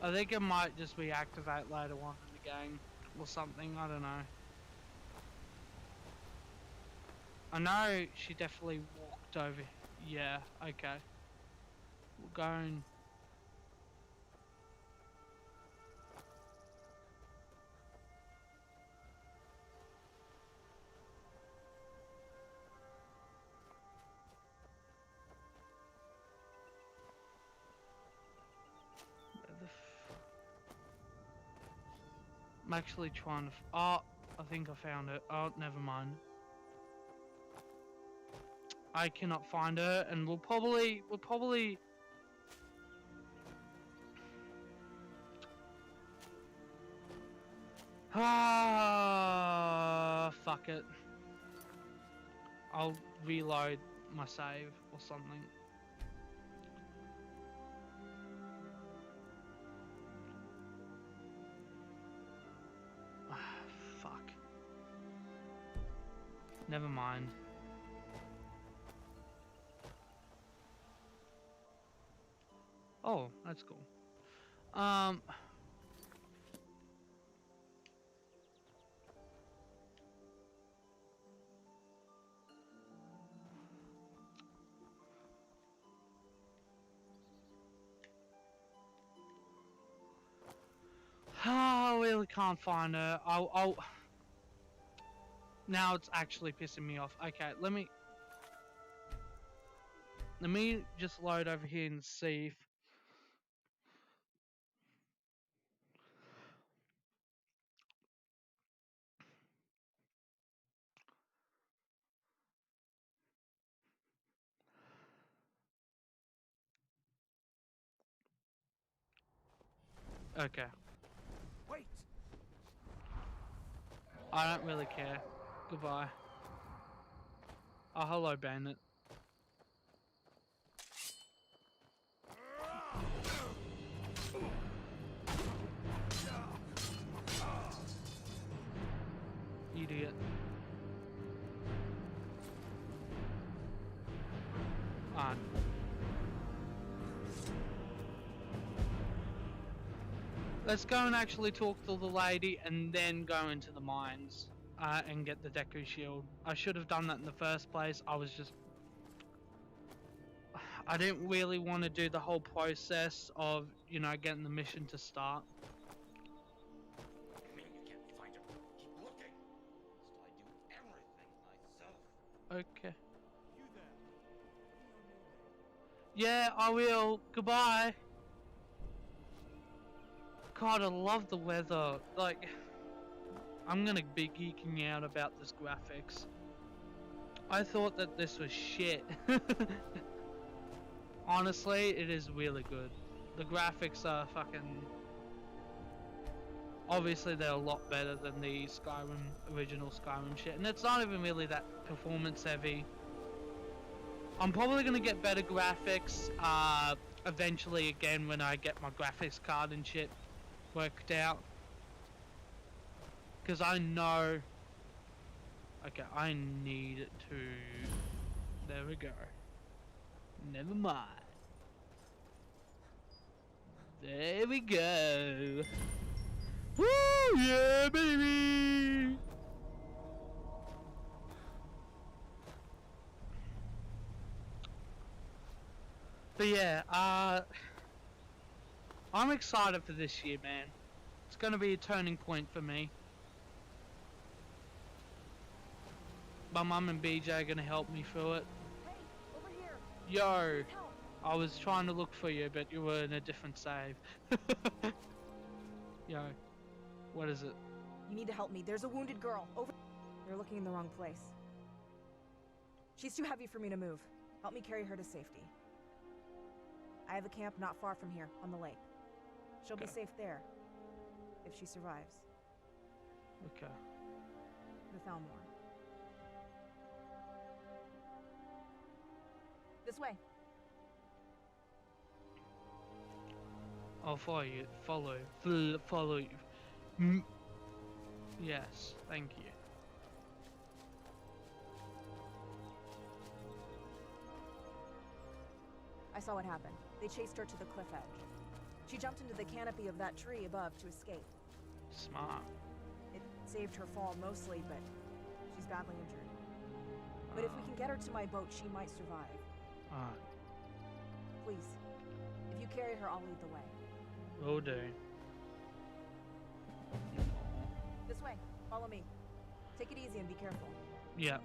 Speaker 1: I think it might just reactivate later on in the game or something, I don't know. I know she definitely walked over. Yeah, okay. We'll go and... I'm actually trying to... Oh, I think I found it. Oh, never mind. I cannot find her, and we'll probably... Ah, fuck it. I'll reload my save or something. Ah, fuck. Never mind. Oh, that's cool. really can't find her. I'll. Now it's actually pissing me off. Okay, let me just load over here and see if. Okay.
Speaker 6: Wait!
Speaker 1: I don't really care. Goodbye. Oh, hello, Bandit. Idiot. On. Let's go and actually talk to the lady and then go into the mines and get the Deku shield. I should have done that in the first place. I didn't really want to do the whole process of, you know, getting the mission to start.
Speaker 7: You mean you can't find her? Keep looking. Must I do everything myself?
Speaker 1: Okay.
Speaker 6: You there?
Speaker 1: Yeah, I will. Goodbye. God, I love the weather. Like, I'm gonna be geeking out about this graphics. I thought that this was shit. Honestly, it is really good. The graphics are fucking... Obviously, they're a lot better than the original Skyrim shit. And it's not even really that performance heavy. I'm probably gonna get better graphics eventually again when I get my graphics card and shit worked out. Because I know... Okay, I need to... There we go. Never mind. There we go. Woo, yeah, baby! But yeah, I'm excited for this year, man. It's gonna be a turning point for me. My mum and BJ are gonna help me through it.
Speaker 9: Hey, over here.
Speaker 1: Yo,
Speaker 9: Please help.
Speaker 1: I was trying to look for you, but you were in a different save. Yo, what is it?
Speaker 9: You need to help me. There's a wounded girl. Over. You're looking in the wrong place. She's too heavy for me to move. Help me carry her to safety. I have a camp not far from here, on the lake. She'll be
Speaker 1: Okay.
Speaker 9: safe there. If she survives.
Speaker 1: Okay.
Speaker 9: The Thalmor. This way.
Speaker 1: I'll follow you. Follow you. Yes, thank you.
Speaker 9: I saw what happened. They chased her to the cliff edge. She jumped into the canopy of that tree above to escape.
Speaker 1: Smart.
Speaker 9: It saved her fall mostly, but she's badly injured. But if we can get her to my boat, she might survive.
Speaker 1: Alright,
Speaker 9: Please. If you carry her, I'll lead the way.
Speaker 1: will do.
Speaker 9: This way. Follow me. Take it easy and be careful.
Speaker 1: Yeah.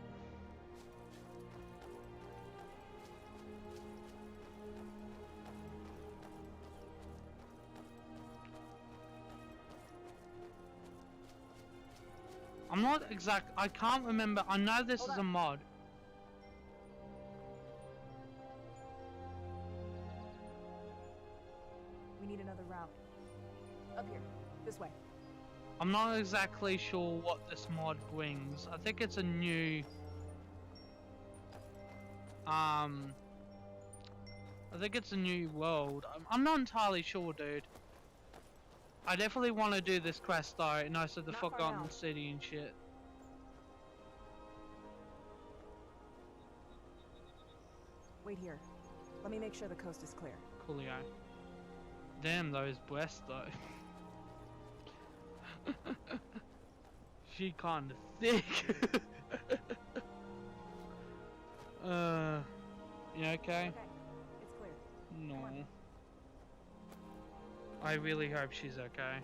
Speaker 1: I'm not exact. I can't remember. I know this
Speaker 9: Hold
Speaker 1: is
Speaker 9: up.
Speaker 1: a mod.
Speaker 9: We need another route. Up here. This way.
Speaker 1: I'm not exactly sure what this mod brings. I think it's a new... I think it's a new world. I'm not entirely sure, dude. I definitely want to do this quest though, and I said the
Speaker 9: Not far
Speaker 1: Forgotten
Speaker 9: now.
Speaker 1: City and shit.
Speaker 9: Wait here. Let me make sure the coast is clear.
Speaker 1: Coolio. Damn those breasts though. She kinda thick. You okay?
Speaker 9: Okay. It's clear.
Speaker 1: No.
Speaker 9: Come on.
Speaker 1: I really hope she's okay.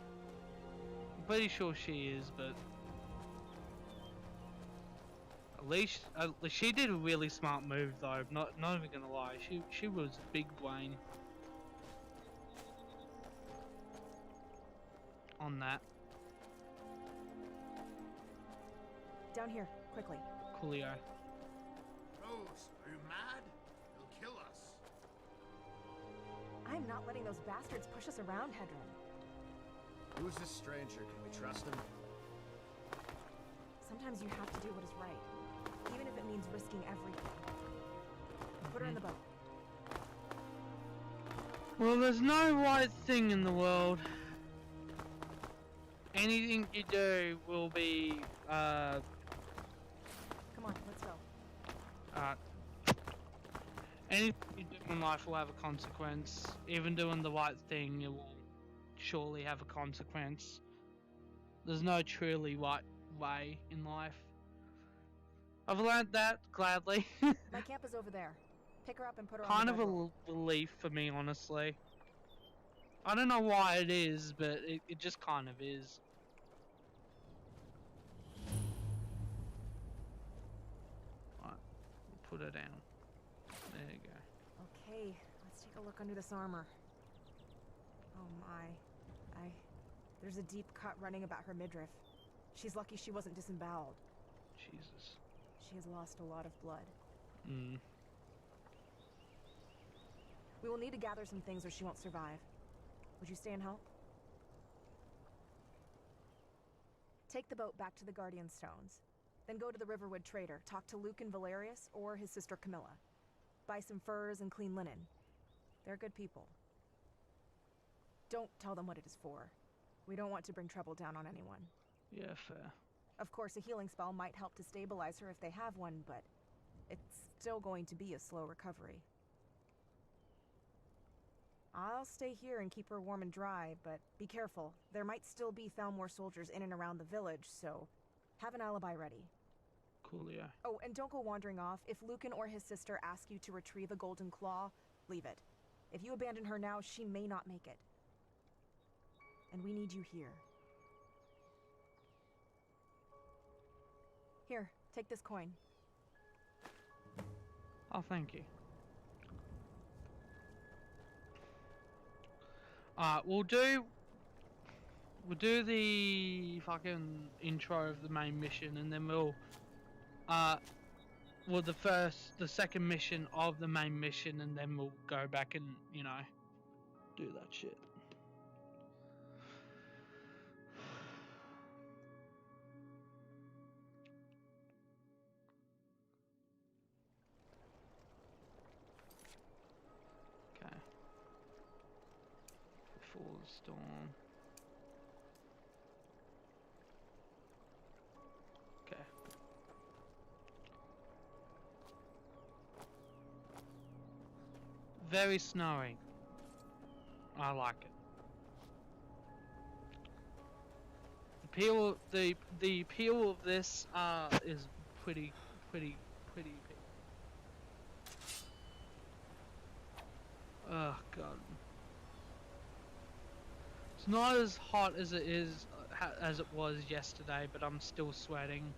Speaker 1: pretty sure she is, but at least she did a really smart move though. Not even gonna lie, she was big brain on that.
Speaker 9: Down here, quickly.
Speaker 1: Coolio.
Speaker 4: Rose, are you mad? They'll kill us.
Speaker 9: I'm not letting those bastards push us around, Hedron.
Speaker 6: Who's this stranger? Can we trust him?
Speaker 9: Sometimes you have to do what is right, even if it means risking everything. Put her in the boat.
Speaker 1: Well, there's no right thing in the world. Anything you do will be,
Speaker 9: Come on, let's go.
Speaker 1: anything you do in life will have a consequence. Even doing the right thing, it will surely have a consequence. There's no truly right way in life. I've learned that gladly.
Speaker 9: My camp is over there. Pick her up and put her
Speaker 1: Kind
Speaker 9: on
Speaker 1: of
Speaker 9: the
Speaker 1: a
Speaker 9: bedroll.
Speaker 1: relief for me, honestly. I don't know why it is, but it just kind of is. Right, we'll put her down. There you go.
Speaker 9: Okay, let's take a look under this armor. Oh my. There's a deep cut running about her midriff. She's lucky she wasn't disemboweled.
Speaker 1: Jesus.
Speaker 9: She has lost a lot of blood.
Speaker 1: Mm.
Speaker 9: We will need to gather some things or she won't survive. Would you stay and help? Take the boat back to the Guardian Stones. Then go to the Riverwood Trader. Talk to Luke and Valerius or his sister Camilla. Buy some furs and clean linen. They're good people. Don't tell them what it is for. We don't want to bring trouble down on anyone.
Speaker 1: Yeah, fair.
Speaker 9: Of course, a healing spell might help to stabilize her if they have one, but it's still going to be a slow recovery. I'll stay here and keep her warm and dry, but be careful. There might still be Thalmor soldiers in and around the village, so have an alibi ready.
Speaker 1: Coolio.
Speaker 9: Oh, and don't go wandering off. If Lucan or his sister ask you to retrieve a golden claw, leave it. If you abandon her now, she may not make it. And we need you here. Here, take this coin.
Speaker 1: Oh, thank you. We'll do the fucking intro of the main mission, and then we'll the second mission of the main mission, and then we'll go back and, you know, do that shit. Okay. Before the storm. Okay. Very snowy. I like it. The appeal of this is pretty. Oh god. It's not as hot as it is as it was yesterday, but I'm still sweating.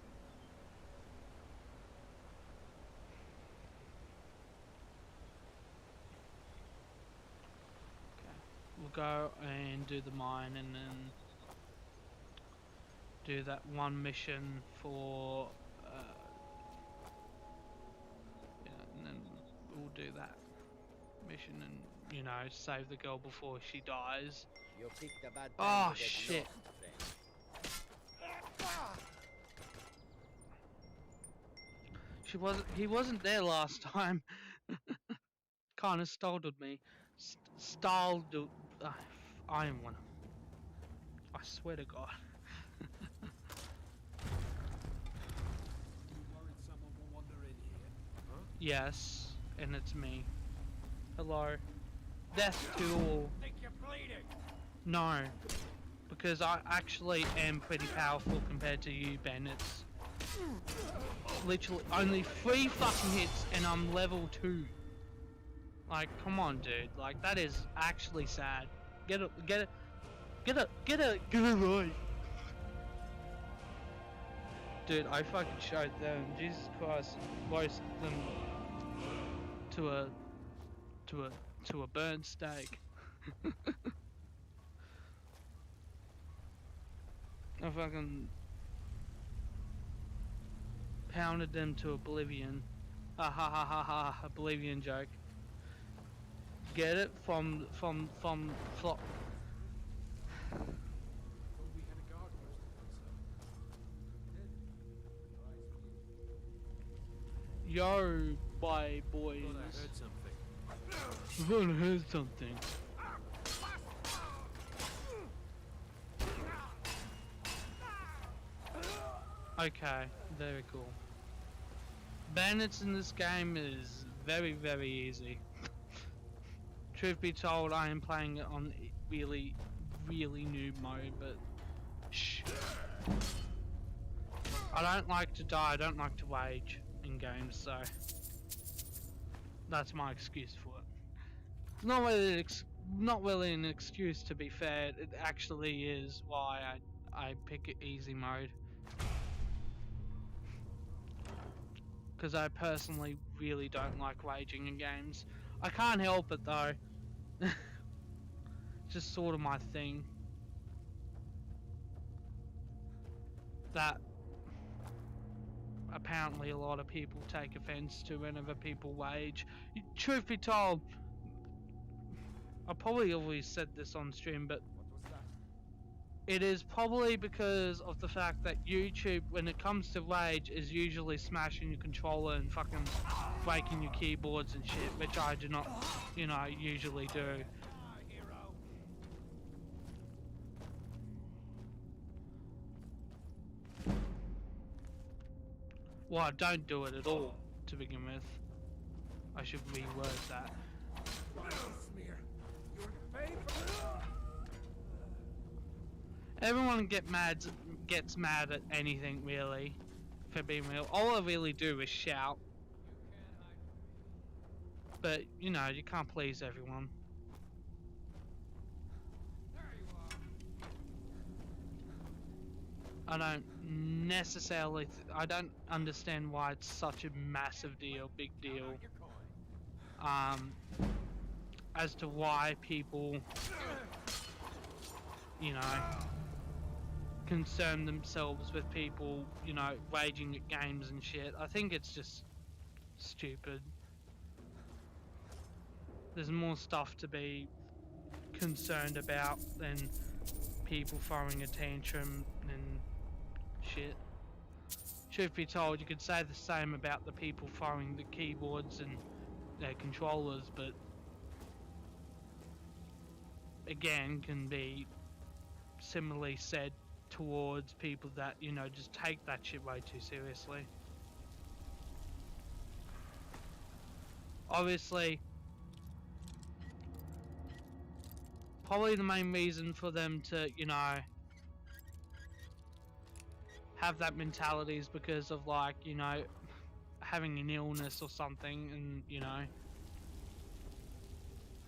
Speaker 1: Okay, we'll go and do the mine, and then do that one mission for yeah, and then we'll do that mission and, you know, save the girl before she dies.
Speaker 10: You picked a bad
Speaker 1: Oh
Speaker 10: time to get
Speaker 1: shit.
Speaker 10: lost, friend.
Speaker 1: He wasn't there last time. Kinda startled me. Startled. I am one. I swear to God.
Speaker 6: You worried someone will wander in here? Huh?
Speaker 1: Yes, and it's me. Hello. Death to all.
Speaker 6: Think you're bleeding?
Speaker 1: No, because I actually am pretty powerful compared to you, Ben. It's literally only 3 fucking hits and I'm level 2. Like, come on, dude. Like, that is actually sad. Get it right. Dude, I fucking showed them. Jesus Christ, roast them to a burnt steak. I fucking pounded them to oblivion. Ha ha ha ha ha! Oblivion joke. Get it from.
Speaker 4: Thought we had a guard posted outside.
Speaker 1: Yo, my boys.
Speaker 4: Thought I heard something.
Speaker 1: I thought I heard something. Okay, very cool. Bandits in this game is very, very easy. Truth be told, I am playing it on really, really noob mode, but shh. I don't like to die, I don't like to rage in games, so that's my excuse for it. It's not really an excuse, to be fair. It actually is why I pick easy mode. Because I personally really don't like raging in games. I can't help it though. Just sort of my thing. That apparently a lot of people take offense to whenever people rage. Truth be told, I probably always said this on stream, but
Speaker 6: What was that?
Speaker 1: it is probably because of the fact that YouTube, when it comes to rage, is usually smashing your controller and fucking breaking your keyboards and shit, which I do not, you know, usually do. Well, I don't do it at all, to begin with. I should reword that.
Speaker 4: Smear. You're paid for
Speaker 1: Everyone gets mad at anything, really, for being real. All I really do is shout. But, you know, you can't please everyone. I don't necessarily, I don't understand why it's such a massive deal, big deal. As to why people, you know, concern themselves with people, you know, raging at games and shit. I think it's just stupid. There's more stuff to be concerned about than people throwing a tantrum and shit. Truth be told, you could say the same about the people throwing the keyboards and their controllers, but again, can be similarly said towards people that, you know, just take that shit way too seriously. Obviously, probably the main reason for them to, you know, have that mentality is because of, like, you know, having an illness or something, and, you know,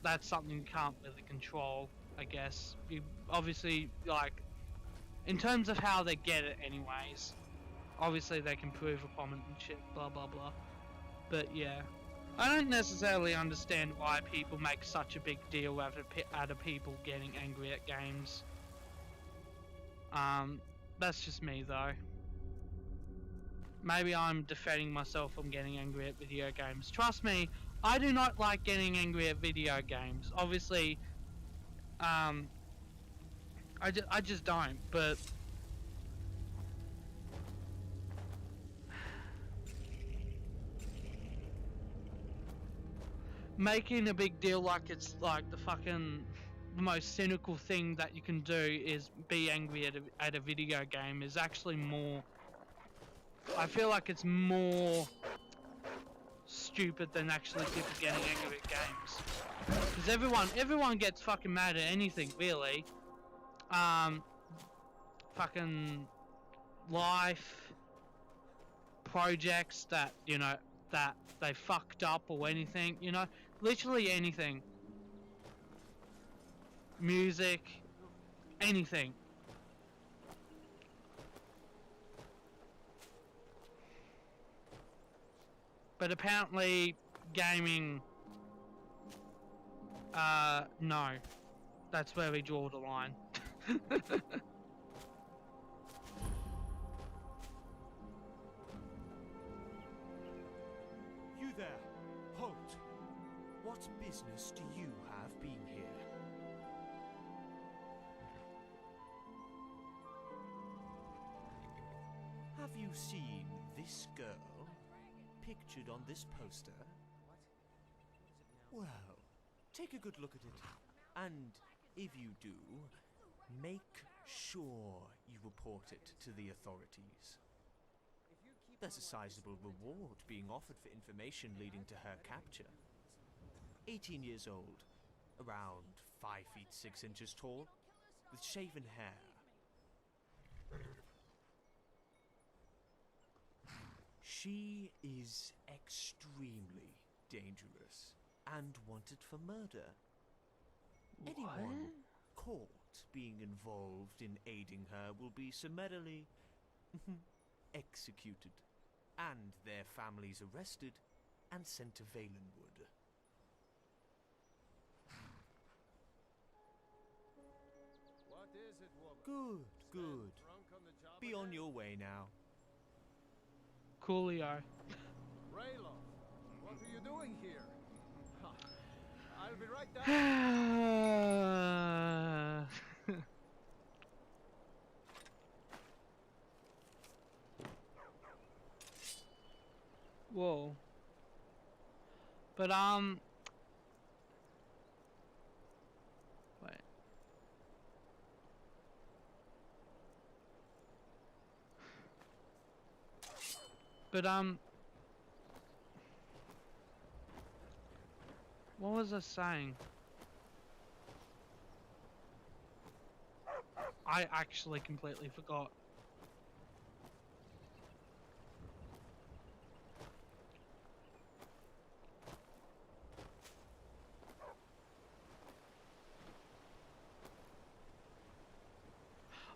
Speaker 1: that's something you can't really control, I guess. You obviously, like, in terms of how they get it anyways, obviously they can prove upon it and shit, blah blah blah. But yeah, I don't necessarily understand why people make such a big deal out of people getting angry at games. That's just me though. Maybe I'm defending myself from getting angry at video games. Trust me, I do not like getting angry at video games. Obviously, I just don't, but making a big deal like it's like the most cynical thing that you can do is be angry at a video game is actually more, I feel like it's more stupid than actually people getting angry at games. Because everyone gets fucking mad at anything, really. Fucking life, projects that, you know, that they fucked up or anything, you know, literally anything. Music, anything. But apparently, gaming, no. That's where we draw the line.
Speaker 6: You there, halt! What business do you have being here? Have you seen this girl pictured on this poster? Well, take a good look at it. And if you do, make sure you report it to the authorities. There's a sizable reward being offered for information leading to her capture. 18 years old, around 5 feet 6 inches tall, with shaven hair. She is extremely dangerous and wanted for murder. Anyone caught being involved in aiding her will be summarily executed, and their families arrested and sent to Valenwood.
Speaker 4: What is it, woman?
Speaker 6: Good, good.
Speaker 4: Drunk on the job
Speaker 6: Be on
Speaker 4: again?
Speaker 6: your way now.
Speaker 1: Coolio.
Speaker 4: Raylo, what are you doing here? Huh. I'll be right down.
Speaker 1: Whoa. But wait. But what was I saying? I actually completely forgot.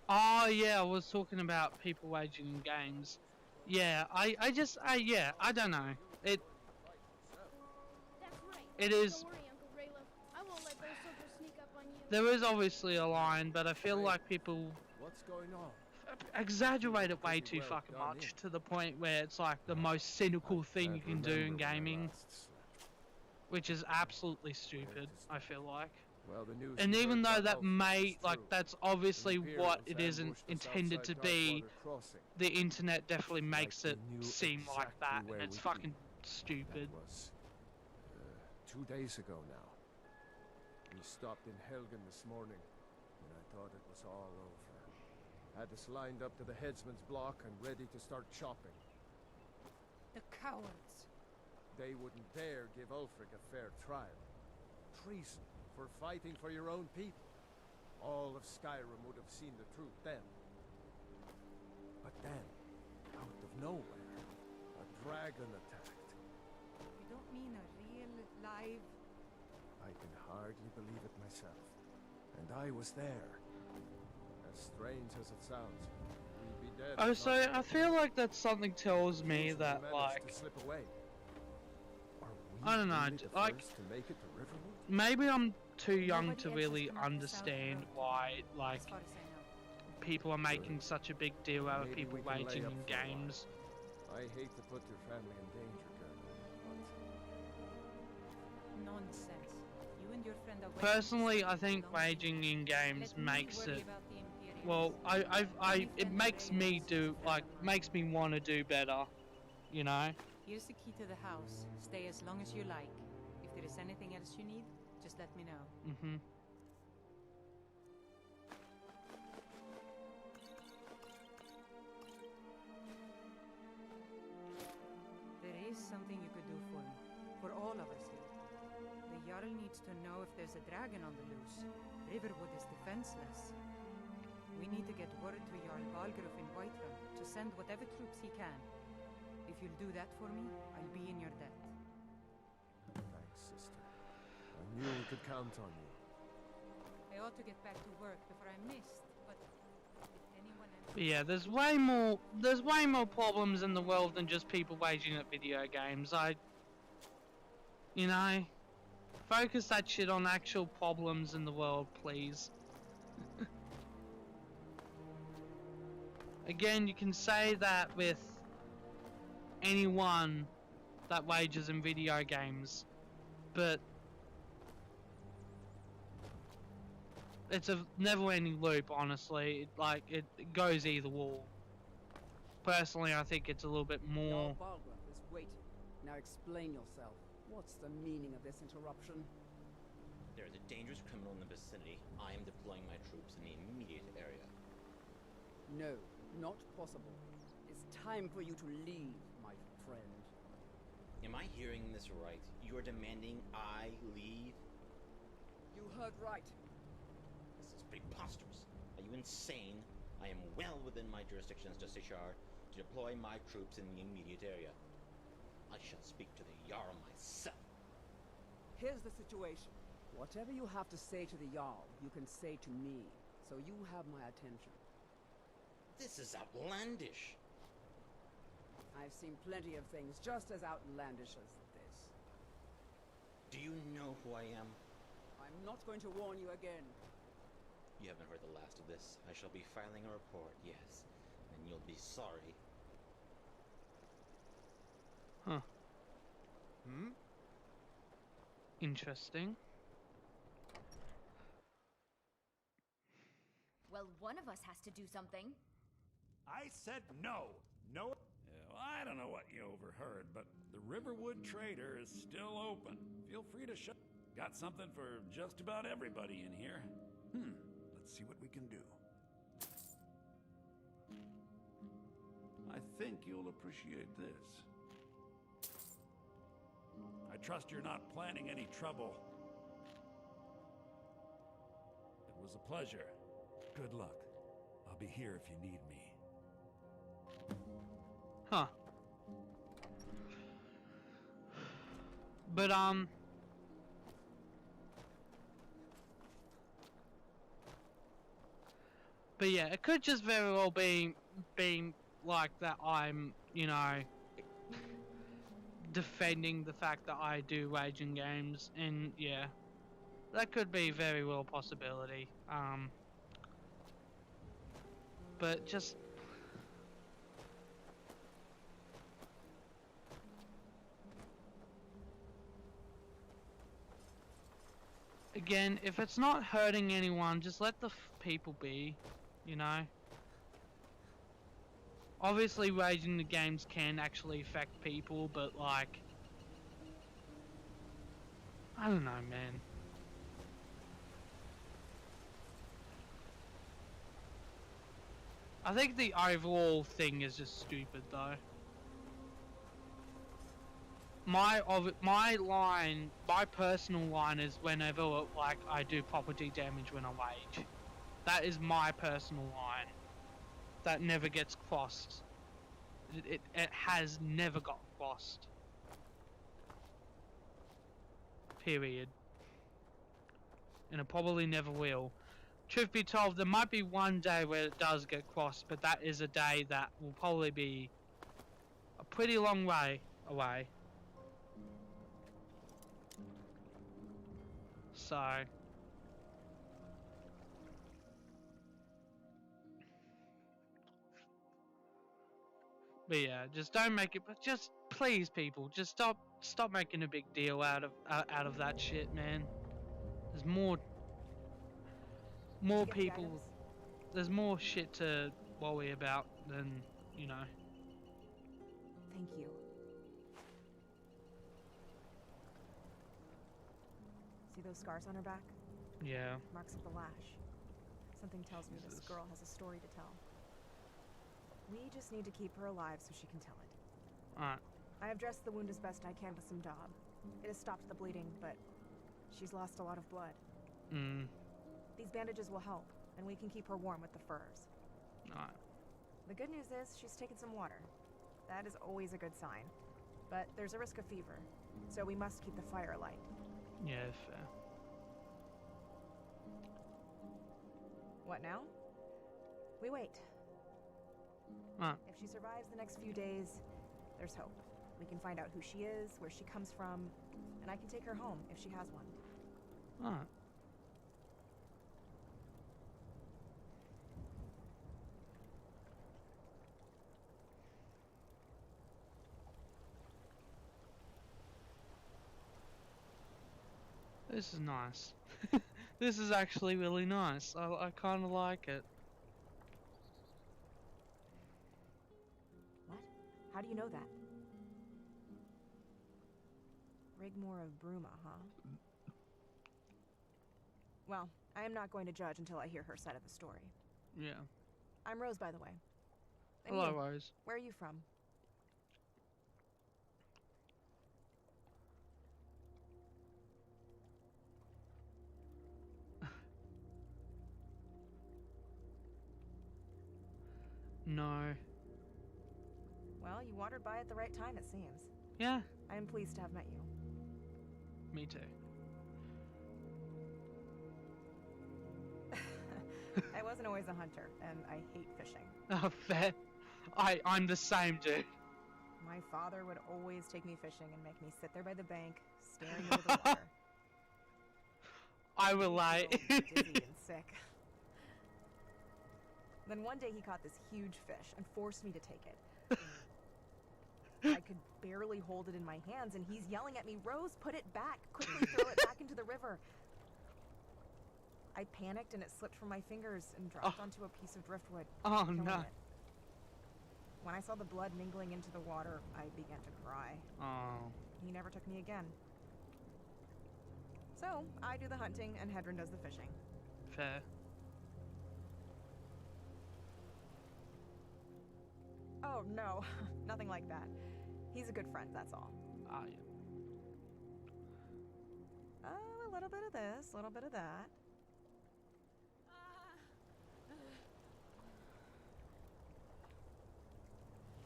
Speaker 1: Oh yeah, I was talking about people waging in games. Yeah, yeah, I don't know.
Speaker 5: That's right.
Speaker 1: It is.
Speaker 5: Don't worry, Uncle Raylo. I won't let those soldiers sneak up on you.
Speaker 1: There is obviously a line, but I feel like people
Speaker 4: What's going on?
Speaker 1: exaggerate it way too fucking much to the point where it's like the most cynical thing you can do in gaming, which is absolutely stupid, I feel like.
Speaker 4: Well, the news
Speaker 1: And
Speaker 4: you
Speaker 1: even
Speaker 4: heard
Speaker 1: though
Speaker 4: from
Speaker 1: that
Speaker 4: Alfred
Speaker 1: may,
Speaker 4: is
Speaker 1: like,
Speaker 4: true.
Speaker 1: that's obviously
Speaker 4: The
Speaker 1: what
Speaker 4: Imperials
Speaker 1: it isn't
Speaker 4: ambushed us
Speaker 1: intended to
Speaker 4: outside
Speaker 1: be,
Speaker 4: Darkwater Crossing.
Speaker 1: the internet definitely makes
Speaker 4: they
Speaker 1: it
Speaker 4: knew
Speaker 1: seem like
Speaker 4: exactly
Speaker 1: that,
Speaker 4: where
Speaker 1: and it's
Speaker 4: we'd
Speaker 1: fucking
Speaker 4: be.
Speaker 1: stupid.
Speaker 4: That was 2 days ago now. We stopped in Helgen this morning, and I thought it was all over. Had us lined up to the headsman's block and ready to start chopping.
Speaker 8: The cowards.
Speaker 4: They wouldn't dare give Ulfric a fair trial. Treason for fighting for your own people. All of Skyrim would have seen the truth then. But then, out of nowhere, a dragon attacked.
Speaker 8: You don't mean a real, live...
Speaker 4: I can hardly believe it myself. And I was there. As strange as it sounds, we'd be dead.
Speaker 1: Oh,
Speaker 4: if
Speaker 1: so
Speaker 4: not
Speaker 1: I feel like that something tells me
Speaker 4: Usually
Speaker 1: that,
Speaker 4: managed
Speaker 1: like,
Speaker 4: to slip away. Are
Speaker 1: I don't know,
Speaker 4: really the
Speaker 1: like,
Speaker 4: first to make it to Riverwood?
Speaker 1: maybe I'm too young
Speaker 8: Nobody
Speaker 1: to
Speaker 8: else has
Speaker 1: really
Speaker 8: come up the
Speaker 1: understand
Speaker 8: south road,
Speaker 1: why, like,
Speaker 8: as far as I know.
Speaker 1: people are making such a big deal out of
Speaker 4: Maybe
Speaker 1: people
Speaker 4: we can lay
Speaker 1: waging
Speaker 4: up
Speaker 1: in
Speaker 4: for a while.
Speaker 1: games.
Speaker 4: I hate to put your family in danger, Colonel, but
Speaker 8: Nonsense. You and your friend are
Speaker 1: Personally, I think waging in games makes it, well, it makes me do, like, makes me want to do better, you know?
Speaker 8: Here's the key to the house. Stay as long as you like. If there is anything else you need, just let me know.
Speaker 1: Mm-hmm.
Speaker 8: There is something you could do for me. For all of us here. The Jarl needs to know if there's a dragon on the loose. Riverwood is defenseless. We need to get word to Jarl Balgruuf in Whiterun to send whatever troops he can. If you'll do that for me, I'll be in your debt.
Speaker 4: thanks, sister. I knew we could count on you.
Speaker 8: I ought to get back to work before I missed, but if anyone else...
Speaker 1: But yeah, there's way more problems in the world than just people raging at video games. You know, focus that shit on actual problems in the world, please. Again, you can say that with anyone that wages in video games, but it's a never-ending loop, honestly. It goes either or. Personally, I think it's a little bit more...
Speaker 10: Your Balgruff is waiting. Now explain yourself. What's the meaning of this interruption?
Speaker 7: There's a dangerous criminal in the vicinity. I am deploying my troops in the immediate area.
Speaker 10: No, not possible. It's time for you to leave, my friend.
Speaker 7: Am I hearing this right? You are demanding I leave?
Speaker 10: You heard right.
Speaker 7: This is preposterous. Are you insane? I am well within my jurisdictions, Justiciar, to deploy my troops in the immediate area. I shall speak to the Jarl myself.
Speaker 10: Here's the situation. Whatever you have to say to the Jarl, you can say to me, so you have my attention.
Speaker 7: This is outlandish.
Speaker 10: I've seen plenty of things just as outlandish as this.
Speaker 7: Do you know who I am?
Speaker 10: I'm not going to warn you again.
Speaker 7: You haven't heard the last of this. I shall be filing a report, yes. And you'll be sorry.
Speaker 1: Huh.
Speaker 4: Hmm?
Speaker 1: Interesting.
Speaker 5: Well, one of us has to do something.
Speaker 2: I said no. No.
Speaker 11: Yeah, well, I don't know what you overheard, but the Riverwood Trader is still open. Feel free to shop. Got something for just about everybody in here.
Speaker 2: Let's see what we can do.
Speaker 11: I think you'll appreciate this. I trust you're not planning any trouble. It was a pleasure. Good luck. I'll be here if you need me.
Speaker 1: Huh. But But yeah, it could just very well be like that I'm, you know, defending the fact that I do raging games, and yeah, that could be very well a possibility. But just again, if it's not hurting anyone, just let the people be, you know. Obviously, raging the games can actually affect people, but like, I don't know, man. I think the overall thing is just stupid, though. My personal line is whenever like I do property damage when I rage. That is my personal line. That never gets crossed. It has never got crossed. Period. And it probably never will. Truth be told, there might be one day where it does get crossed, but that is a day that will probably be a pretty long way away. So... But yeah, just don't make it. But just please, people, just stop making a big deal out of that shit, man. There's more people. There's more shit to worry about than, you know.
Speaker 9: Thank you. See those scars on her back?
Speaker 1: Yeah.
Speaker 9: Marks of the lash. Something tells me this girl has a story to tell. We just need to keep her alive so she can tell it.
Speaker 1: Alright.
Speaker 9: I have dressed the wound as best I can with some daub. It has stopped the bleeding, but she's lost a lot of blood. These bandages will help, and we can keep her warm with the furs.
Speaker 1: Alright.
Speaker 9: The good news is she's taken some water. That is always a good sign. But there's a risk of fever, so we must keep the fire alight.
Speaker 1: Yeah, fair.
Speaker 9: What now? We wait. If she survives the next few days, there's hope. We can find out who she is, where she comes from, and I can take her home if she has one.
Speaker 1: Alright. This is nice. This is actually really nice. I kind of like it.
Speaker 9: What? How do you know that? Rigmore of Bruma, huh? Well, I am not going to judge until I hear her side of the story.
Speaker 1: Yeah.
Speaker 9: I'm Rose, by the way. And
Speaker 1: Hello,
Speaker 9: you?
Speaker 1: Rose.
Speaker 9: Where are you from?
Speaker 1: No.
Speaker 9: Well, you wandered by at the right time, it seems.
Speaker 1: Yeah.
Speaker 9: I am pleased to have met you.
Speaker 1: Me too.
Speaker 9: I wasn't always a hunter, and I hate fishing.
Speaker 1: Oh, fair. I'm the same, dude.
Speaker 9: My father would always take me fishing and make me sit there by the bank, staring into the water.
Speaker 1: I relate.
Speaker 9: Dizzy and sick. Then one day he caught this huge fish and forced me to take it. I could barely hold it in my hands, and he's yelling at me, "Rose, put it back! Quickly throw it back into the river!" I panicked and it slipped from my fingers and dropped onto a piece of driftwood.
Speaker 1: Oh,
Speaker 9: killing
Speaker 1: no.
Speaker 9: it. When I saw the blood mingling into the water, I began to cry.
Speaker 1: Oh.
Speaker 9: He never took me again. So, I do the hunting and Hedron does the fishing.
Speaker 1: Fair.
Speaker 9: Oh, no. Nothing like that. He's a good friend, that's all.
Speaker 1: Ah, yeah.
Speaker 9: Oh, a little bit of this, a little bit of that.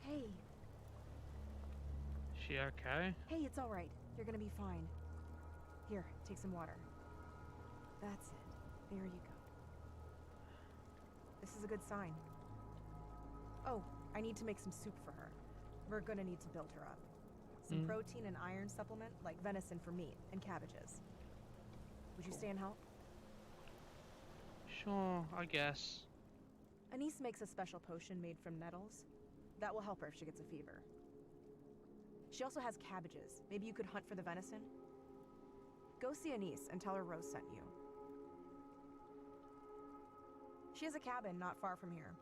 Speaker 9: Hey.
Speaker 1: She okay?
Speaker 9: Hey, it's all right. You're gonna be fine. Here, take some water. That's it. There you go. This is a good sign. Oh, I need to make some soup for her. We're gonna need to build her up. Some protein and iron supplement, like venison for meat, and cabbages. Would you stay and help?
Speaker 1: Sure, I guess.
Speaker 9: Anise makes a special potion made from nettles. That will help her if she gets a fever. She also has cabbages. Maybe you could hunt for the venison? Go see Anise and tell her Rose sent you. She has a cabin not far from here.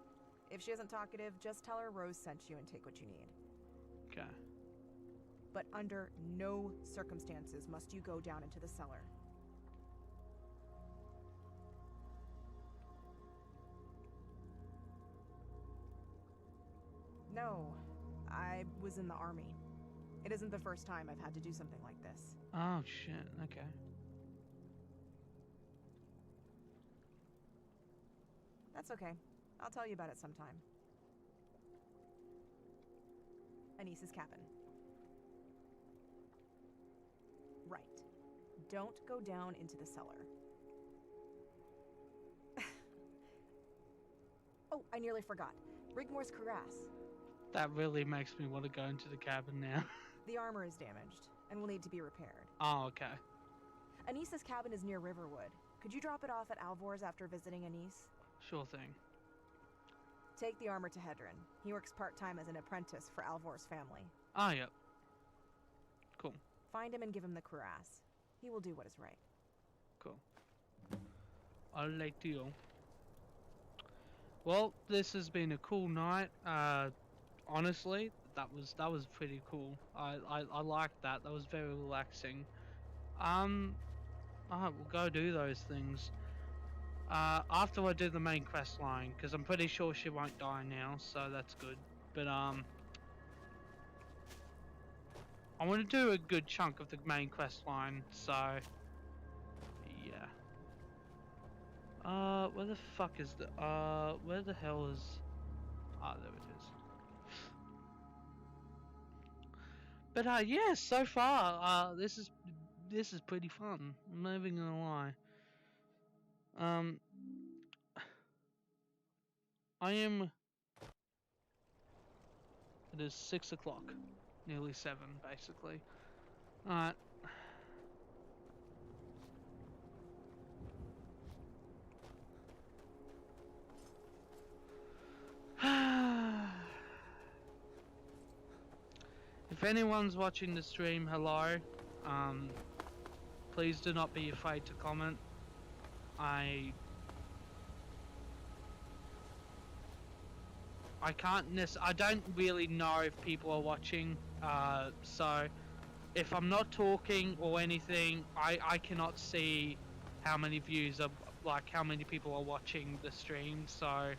Speaker 9: If she isn't talkative, just tell her Rose sent you and take what you need.
Speaker 1: Okay.
Speaker 9: But under no circumstances must you go down into the cellar. No, I was in the army. It isn't the first time I've had to do something like this.
Speaker 1: Oh, shit. Okay.
Speaker 9: That's okay. I'll tell you about it sometime. Anise's cabin. Right. Don't go down into the cellar. Oh, I nearly forgot. Rigmore's cuirass.
Speaker 1: That really makes me want to go into the cabin now.
Speaker 9: The armor is damaged and will need to be repaired.
Speaker 1: Oh, okay.
Speaker 9: Anise's cabin is near Riverwood. Could you drop it off at Alvor's after visiting Anise?
Speaker 1: Sure thing.
Speaker 9: Take the armor to Hedron. He works part-time as an apprentice for Alvor's family.
Speaker 1: Ah, yep. Cool.
Speaker 9: Find him and give him the cuirass. He will do what is right.
Speaker 1: Cool. I'll let you. Well, this has been a cool night. Honestly, that was pretty cool. I liked that. That was very relaxing. Alright, we'll go do those things. After I do the main quest line, because I'm pretty sure she won't die now, so that's good. But I want to do a good chunk of the main quest line, so yeah. Where the fuck is the where the hell is? Ah, there it is. But yeah, so far, this is pretty fun. I'm not even gonna lie. I am It is 6 o'clock. Nearly 7, basically. Alright. If anyone's watching the stream, hello. Please do not be afraid to comment. I don't really know if people are watching, so if I'm not talking or anything, I cannot see how many views are, like how many people are watching the stream, so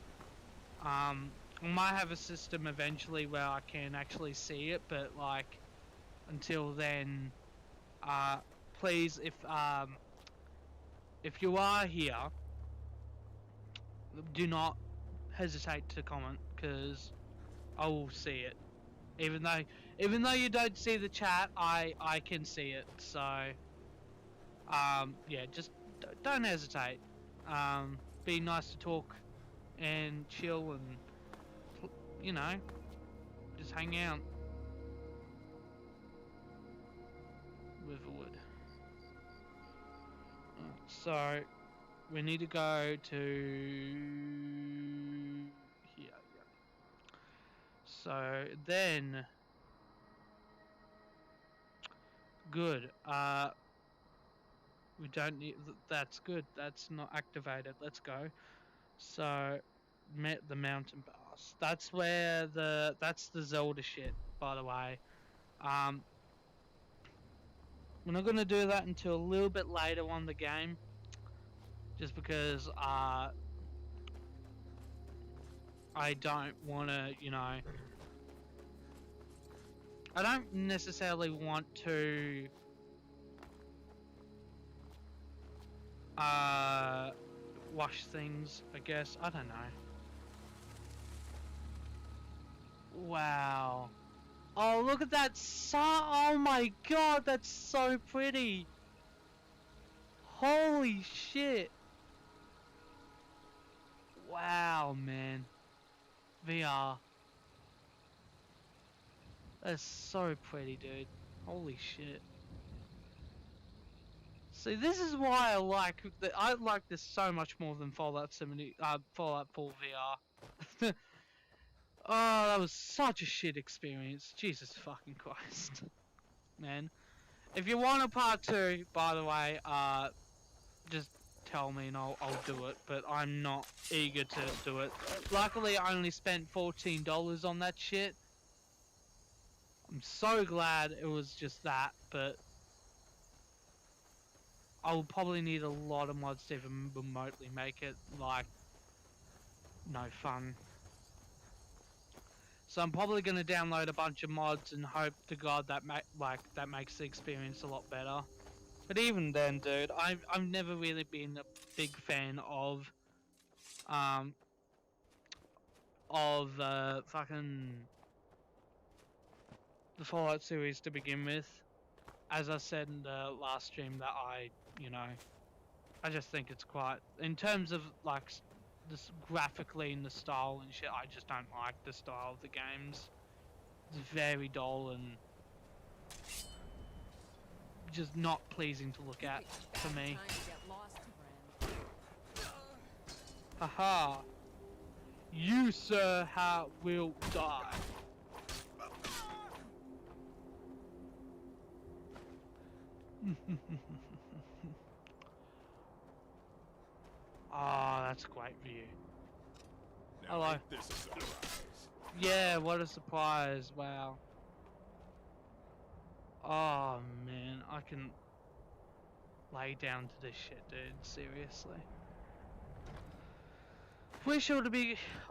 Speaker 1: I might have a system eventually where I can actually see it, but like until then, please, if you are here, do not hesitate to comment, because I will see it. Even though you don't see the chat, I can see it. So yeah, just don't hesitate. Be nice to talk and chill and you know, just hang out. Riverwood. So we need to go to here. Yeah. So then, good. We don't need. That's good. That's not activated. Let's go. So, met the mountain pass. That's where that's the Zelda shit. By the way, we're not gonna do that until a little bit later on the game, just because I don't want to, you know, I don't necessarily want to wash things, I guess. I don't know. Wow. Oh, look at that sun. Oh my god, that's so pretty. Holy shit. Wow, man. VR. That's so pretty, dude. Holy shit. See, this is why I like this so much more than Fallout 4 VR. Oh, that was such a shit experience. Jesus fucking Christ. Man. If you want a part 2, by the way, just tell me and I'll do it, but I'm not eager to do it. Luckily, I only spent $14 on that shit. I'm so glad it was just that, but I'll probably need a lot of mods to even remotely make it, like, no fun. So I'm probably going to download a bunch of mods and hope to God that that makes the experience a lot better. But even then, dude, I've never really been a big fan of fucking the Fallout series to begin with. As I said in the last stream, that I just think it's quite, in terms of like this graphically and the style and shit, I just don't like the style of the games. It's very dull and just not pleasing to look at for me. Haha. You, sir, will die. Oh, that's a great view.
Speaker 2: Now,
Speaker 1: Hello.
Speaker 2: ain't this a surprise?
Speaker 1: Yeah, what a surprise. Wow. Oh, man. I can lay down to this shit, dude. Seriously. I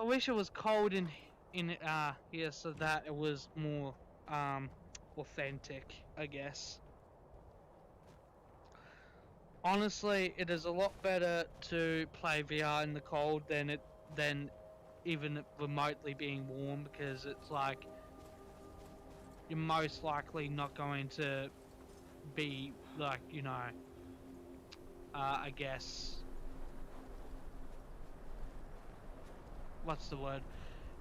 Speaker 1: wish it was cold in here so that it was more, authentic, I guess. Honestly, it is a lot better to play VR in the cold than even remotely being warm, because it's like you're most likely not going to be like, you know, I guess, what's the word?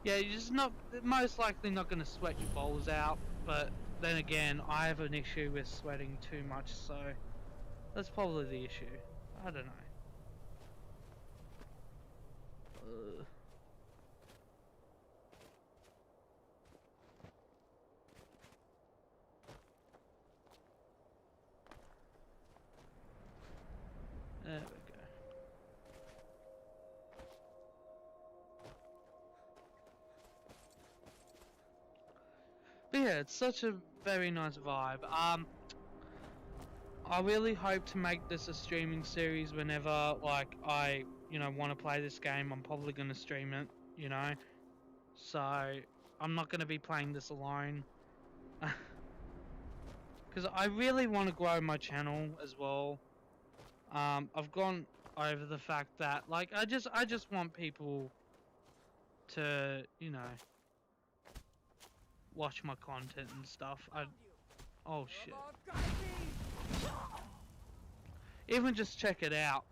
Speaker 1: Yeah, you're just not, most likely not going to sweat your balls out, but then again, I have an issue with sweating too much, so that's probably the issue. I don't know. There we go. But yeah, it's such a very nice vibe. I really hope to make this a streaming series whenever, like, I, want to play this game. I'm probably going to stream it, So, I'm not going to be playing this alone. Because I really want to grow my channel as well. I've gone over the fact that, like, I just want people to, watch my content and stuff. Oh shit. Even just check it out,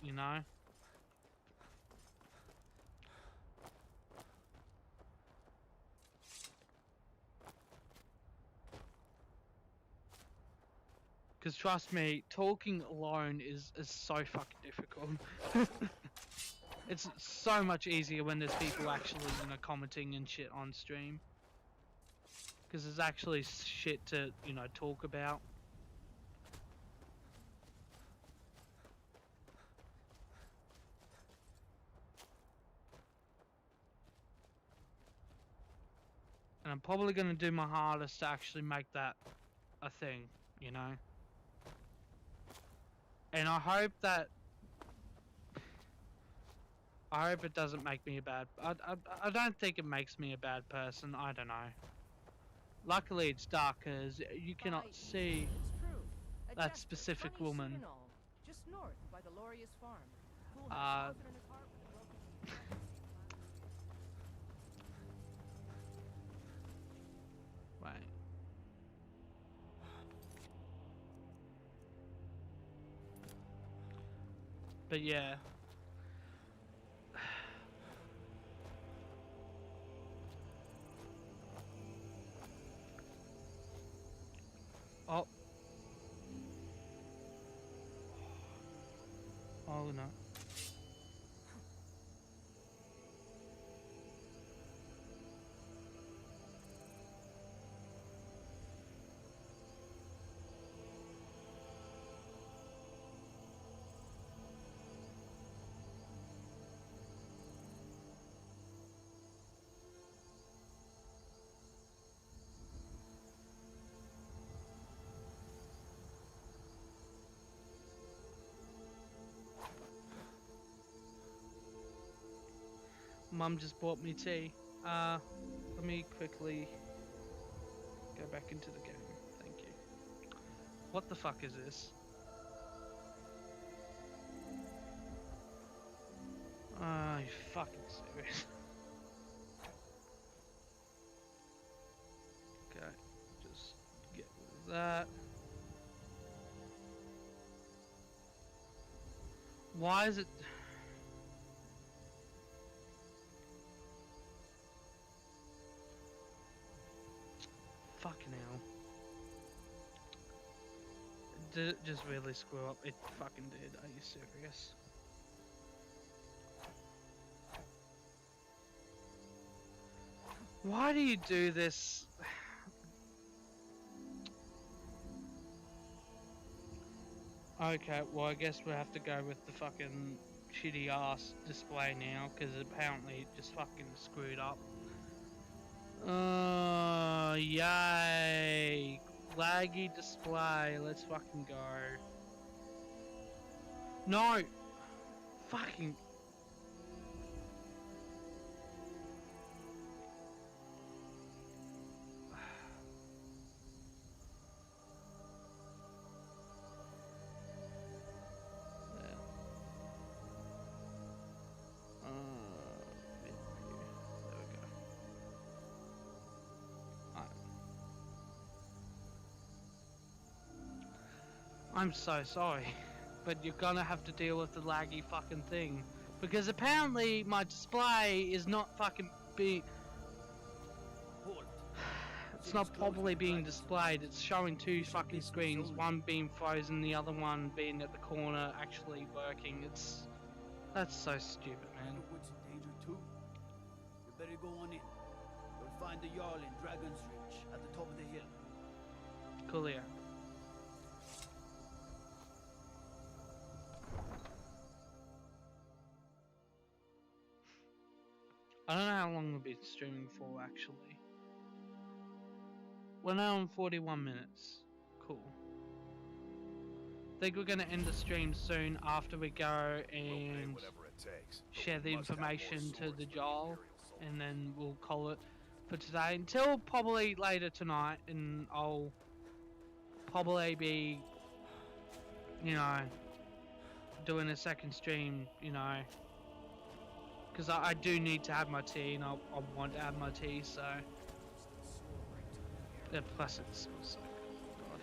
Speaker 1: Because trust me, talking alone is so fucking difficult. It's so much easier when there's people actually, commenting and shit on stream. Because there's actually shit to, talk about. And I'm probably going to do my hardest to actually make that a thing, And I hope it doesn't make me a bad... I don't think it makes me a bad person, I don't know. Luckily it's dark because you cannot see that specific woman.
Speaker 3: Just north by the Lorius farm.
Speaker 1: Right. But yeah. Oh. Oh no. Mum just bought me tea. Let me quickly go back into the game. Thank you. What the fuck is this? Are you fucking serious? Okay, just get rid of that. Why is it... Fucking hell. Did it just really screw up? It fucking did. Are you serious? Why do you do this? Okay, well I guess we'll have to go with the fucking shitty ass display now, because apparently it just fucking screwed up. Yay! Laggy display, let's fucking go. No! Fucking... I'm so sorry, but you're gonna have to deal with the laggy fucking thing. Because apparently my display is not fucking it's not properly being displayed. It's showing two fucking screens, one being frozen, the other one being at the corner actually working. That's so stupid, man.
Speaker 12: Riverwood's in danger too. You better go on in. You'll find the Jarl in Dragon's Ridge at the top of the hill.
Speaker 1: Coolio. I don't know how long we'll be streaming for, actually. We're now on 41 minutes. Cool. Think we're gonna end the stream soon after we go and share the information to the Jarl, and then we'll call it for today until probably later tonight, and I'll probably be, you know, doing a second stream, you know, because I do need to have my tea, and I want to have my tea, so. Yeah, plus it smells so good. God.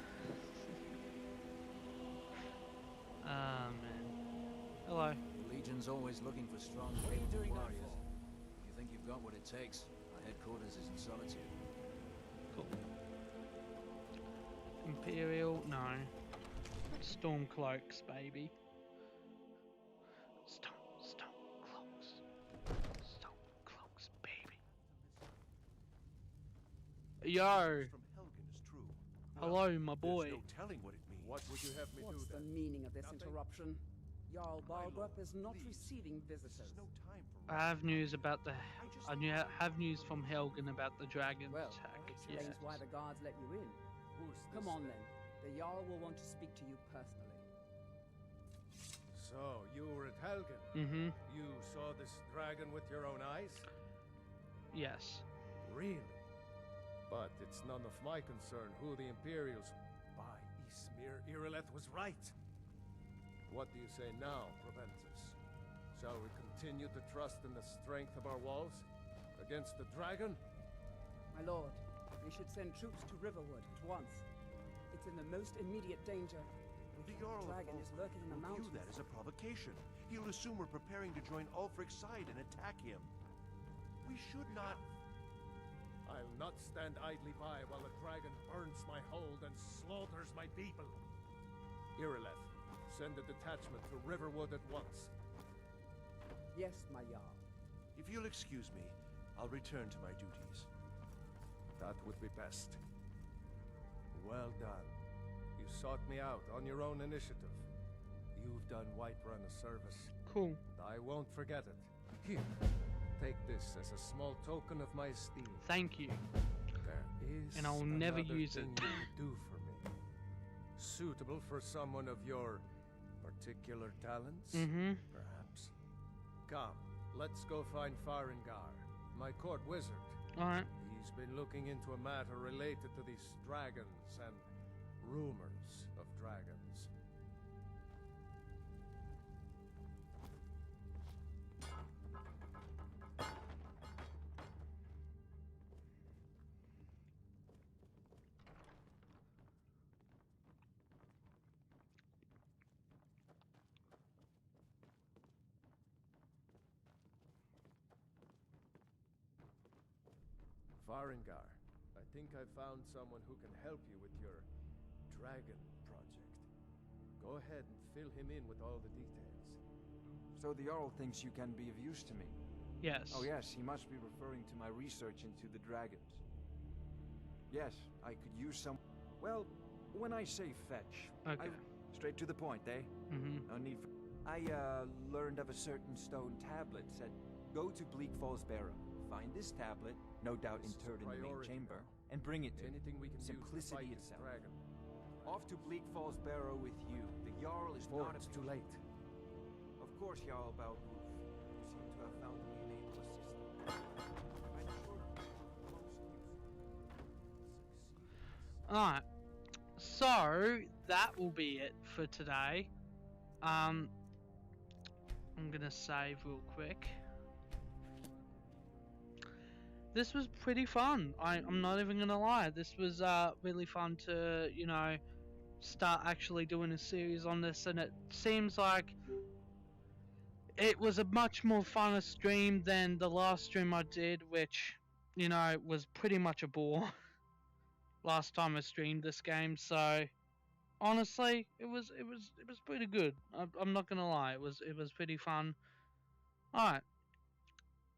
Speaker 1: Ah, man. Hello.
Speaker 13: The Legion's always looking for strong, capable warriors. If you think you've got what it takes, our headquarters is in Solitude.
Speaker 1: Cool. Imperial, no. Stormcloaks, baby. Stormcloaks. Stormcloaks, baby. Yo. Hello, my boy.
Speaker 2: There's no telling what it means.
Speaker 4: What would you have me
Speaker 10: What's
Speaker 4: do
Speaker 10: the
Speaker 4: then?
Speaker 10: meaning of this
Speaker 4: Nothing?
Speaker 10: interruption? Jarl Balgrup is not
Speaker 2: please.
Speaker 10: receiving visitors.
Speaker 2: No time for
Speaker 1: I have news about the. have news from Helgen about the dragon
Speaker 10: Well,
Speaker 1: attack.
Speaker 10: explains
Speaker 1: Yes.
Speaker 10: why the guards let you in.
Speaker 4: Who's
Speaker 10: Come
Speaker 4: this
Speaker 10: on
Speaker 4: then?
Speaker 10: then. The Jarl will want to speak to you personally.
Speaker 4: So, you were at Helgen?
Speaker 1: Mm-hmm.
Speaker 4: You saw this dragon with your own eyes?
Speaker 1: Yes.
Speaker 4: Really? But it's none of my concern who the Imperials... By Ismir, Irileth was right. What do you say now, Proventus? Shall we continue to trust in the strength of our walls? Against the dragon?
Speaker 10: My lord, we should send troops to Riverwood at once. It's in the most immediate danger.
Speaker 2: The Jarl
Speaker 10: dragon is lurking in the
Speaker 2: will
Speaker 10: mountains.
Speaker 2: view that as a provocation. He'll assume we're preparing to join Ulfric's side and attack him. We should not...
Speaker 4: I'll not stand idly by while the dragon burns my hold and slaughters my people. Irileth, send a detachment to Riverwood at once.
Speaker 10: Yes, my Jarl.
Speaker 2: If you'll excuse me, I'll return to my duties.
Speaker 4: That would be best. Well done. You sought me out on your own initiative. You've done Whiterun a service.
Speaker 1: Cool.
Speaker 4: And I won't forget it. Here, take this as a small token of my esteem.
Speaker 1: Thank you.
Speaker 4: There is
Speaker 1: And I'll never
Speaker 4: another
Speaker 1: use
Speaker 4: thing
Speaker 1: it.
Speaker 4: you could do for me. Suitable for someone of your particular talents,
Speaker 1: Mm-hmm.
Speaker 4: perhaps. Come, let's go find Farengar, my court wizard.
Speaker 1: Alright.
Speaker 4: He's been looking into a matter related to these dragons and rumors of dragons. Farengar, I think I found someone who can help you with your dragon project. Go ahead and fill him in with all the details.
Speaker 13: So the Jarl thinks you can be of use to me?
Speaker 1: Yes.
Speaker 13: Oh yes, he must be referring to my research into the dragons. Yes, I could use some... Well, when I say fetch,
Speaker 1: Okay.
Speaker 13: Straight to the point, eh?
Speaker 1: Mm-hmm.
Speaker 13: No need for... I learned of a certain stone tablet said, go to Bleak Falls Barrow, find this tablet, no doubt
Speaker 4: This is
Speaker 13: interred in the main
Speaker 4: priority
Speaker 13: chamber,
Speaker 4: now.
Speaker 13: and bring it to me.
Speaker 4: Anything we can
Speaker 13: Simplicity
Speaker 4: use to fight this
Speaker 13: itself.
Speaker 4: dragon.
Speaker 13: Off to Bleak Falls Barrow with you. The Jarl is
Speaker 4: Before
Speaker 13: not
Speaker 4: it's
Speaker 13: of
Speaker 4: too
Speaker 13: use.
Speaker 4: late.
Speaker 13: Of course, Jarl Balgruf. You seem to have found me an able assistant. I'm sure most useful.
Speaker 1: Alright. So, that will be it for today. I'm gonna save real quick. This was pretty fun. I'm not even gonna lie. This was really fun to, you know, start actually doing a series on this, and it seems like it was a much more fun stream than the last stream I did, which, you know, was pretty much a bore. last time I streamed this game. So honestly, it was pretty good. I'm not gonna lie, it was pretty fun. All right.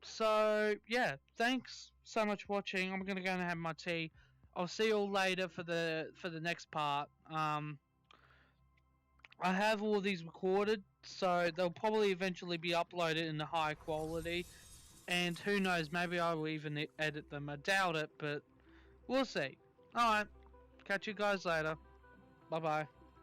Speaker 1: So yeah, thanks so much for watching. I'm gonna go and have my tea. I'll see you all later for the next part. I have all these recorded, so they'll probably eventually be uploaded in a high quality. And who knows, maybe I will even edit them. I doubt it, but we'll see. Alright, catch you guys later. Bye bye.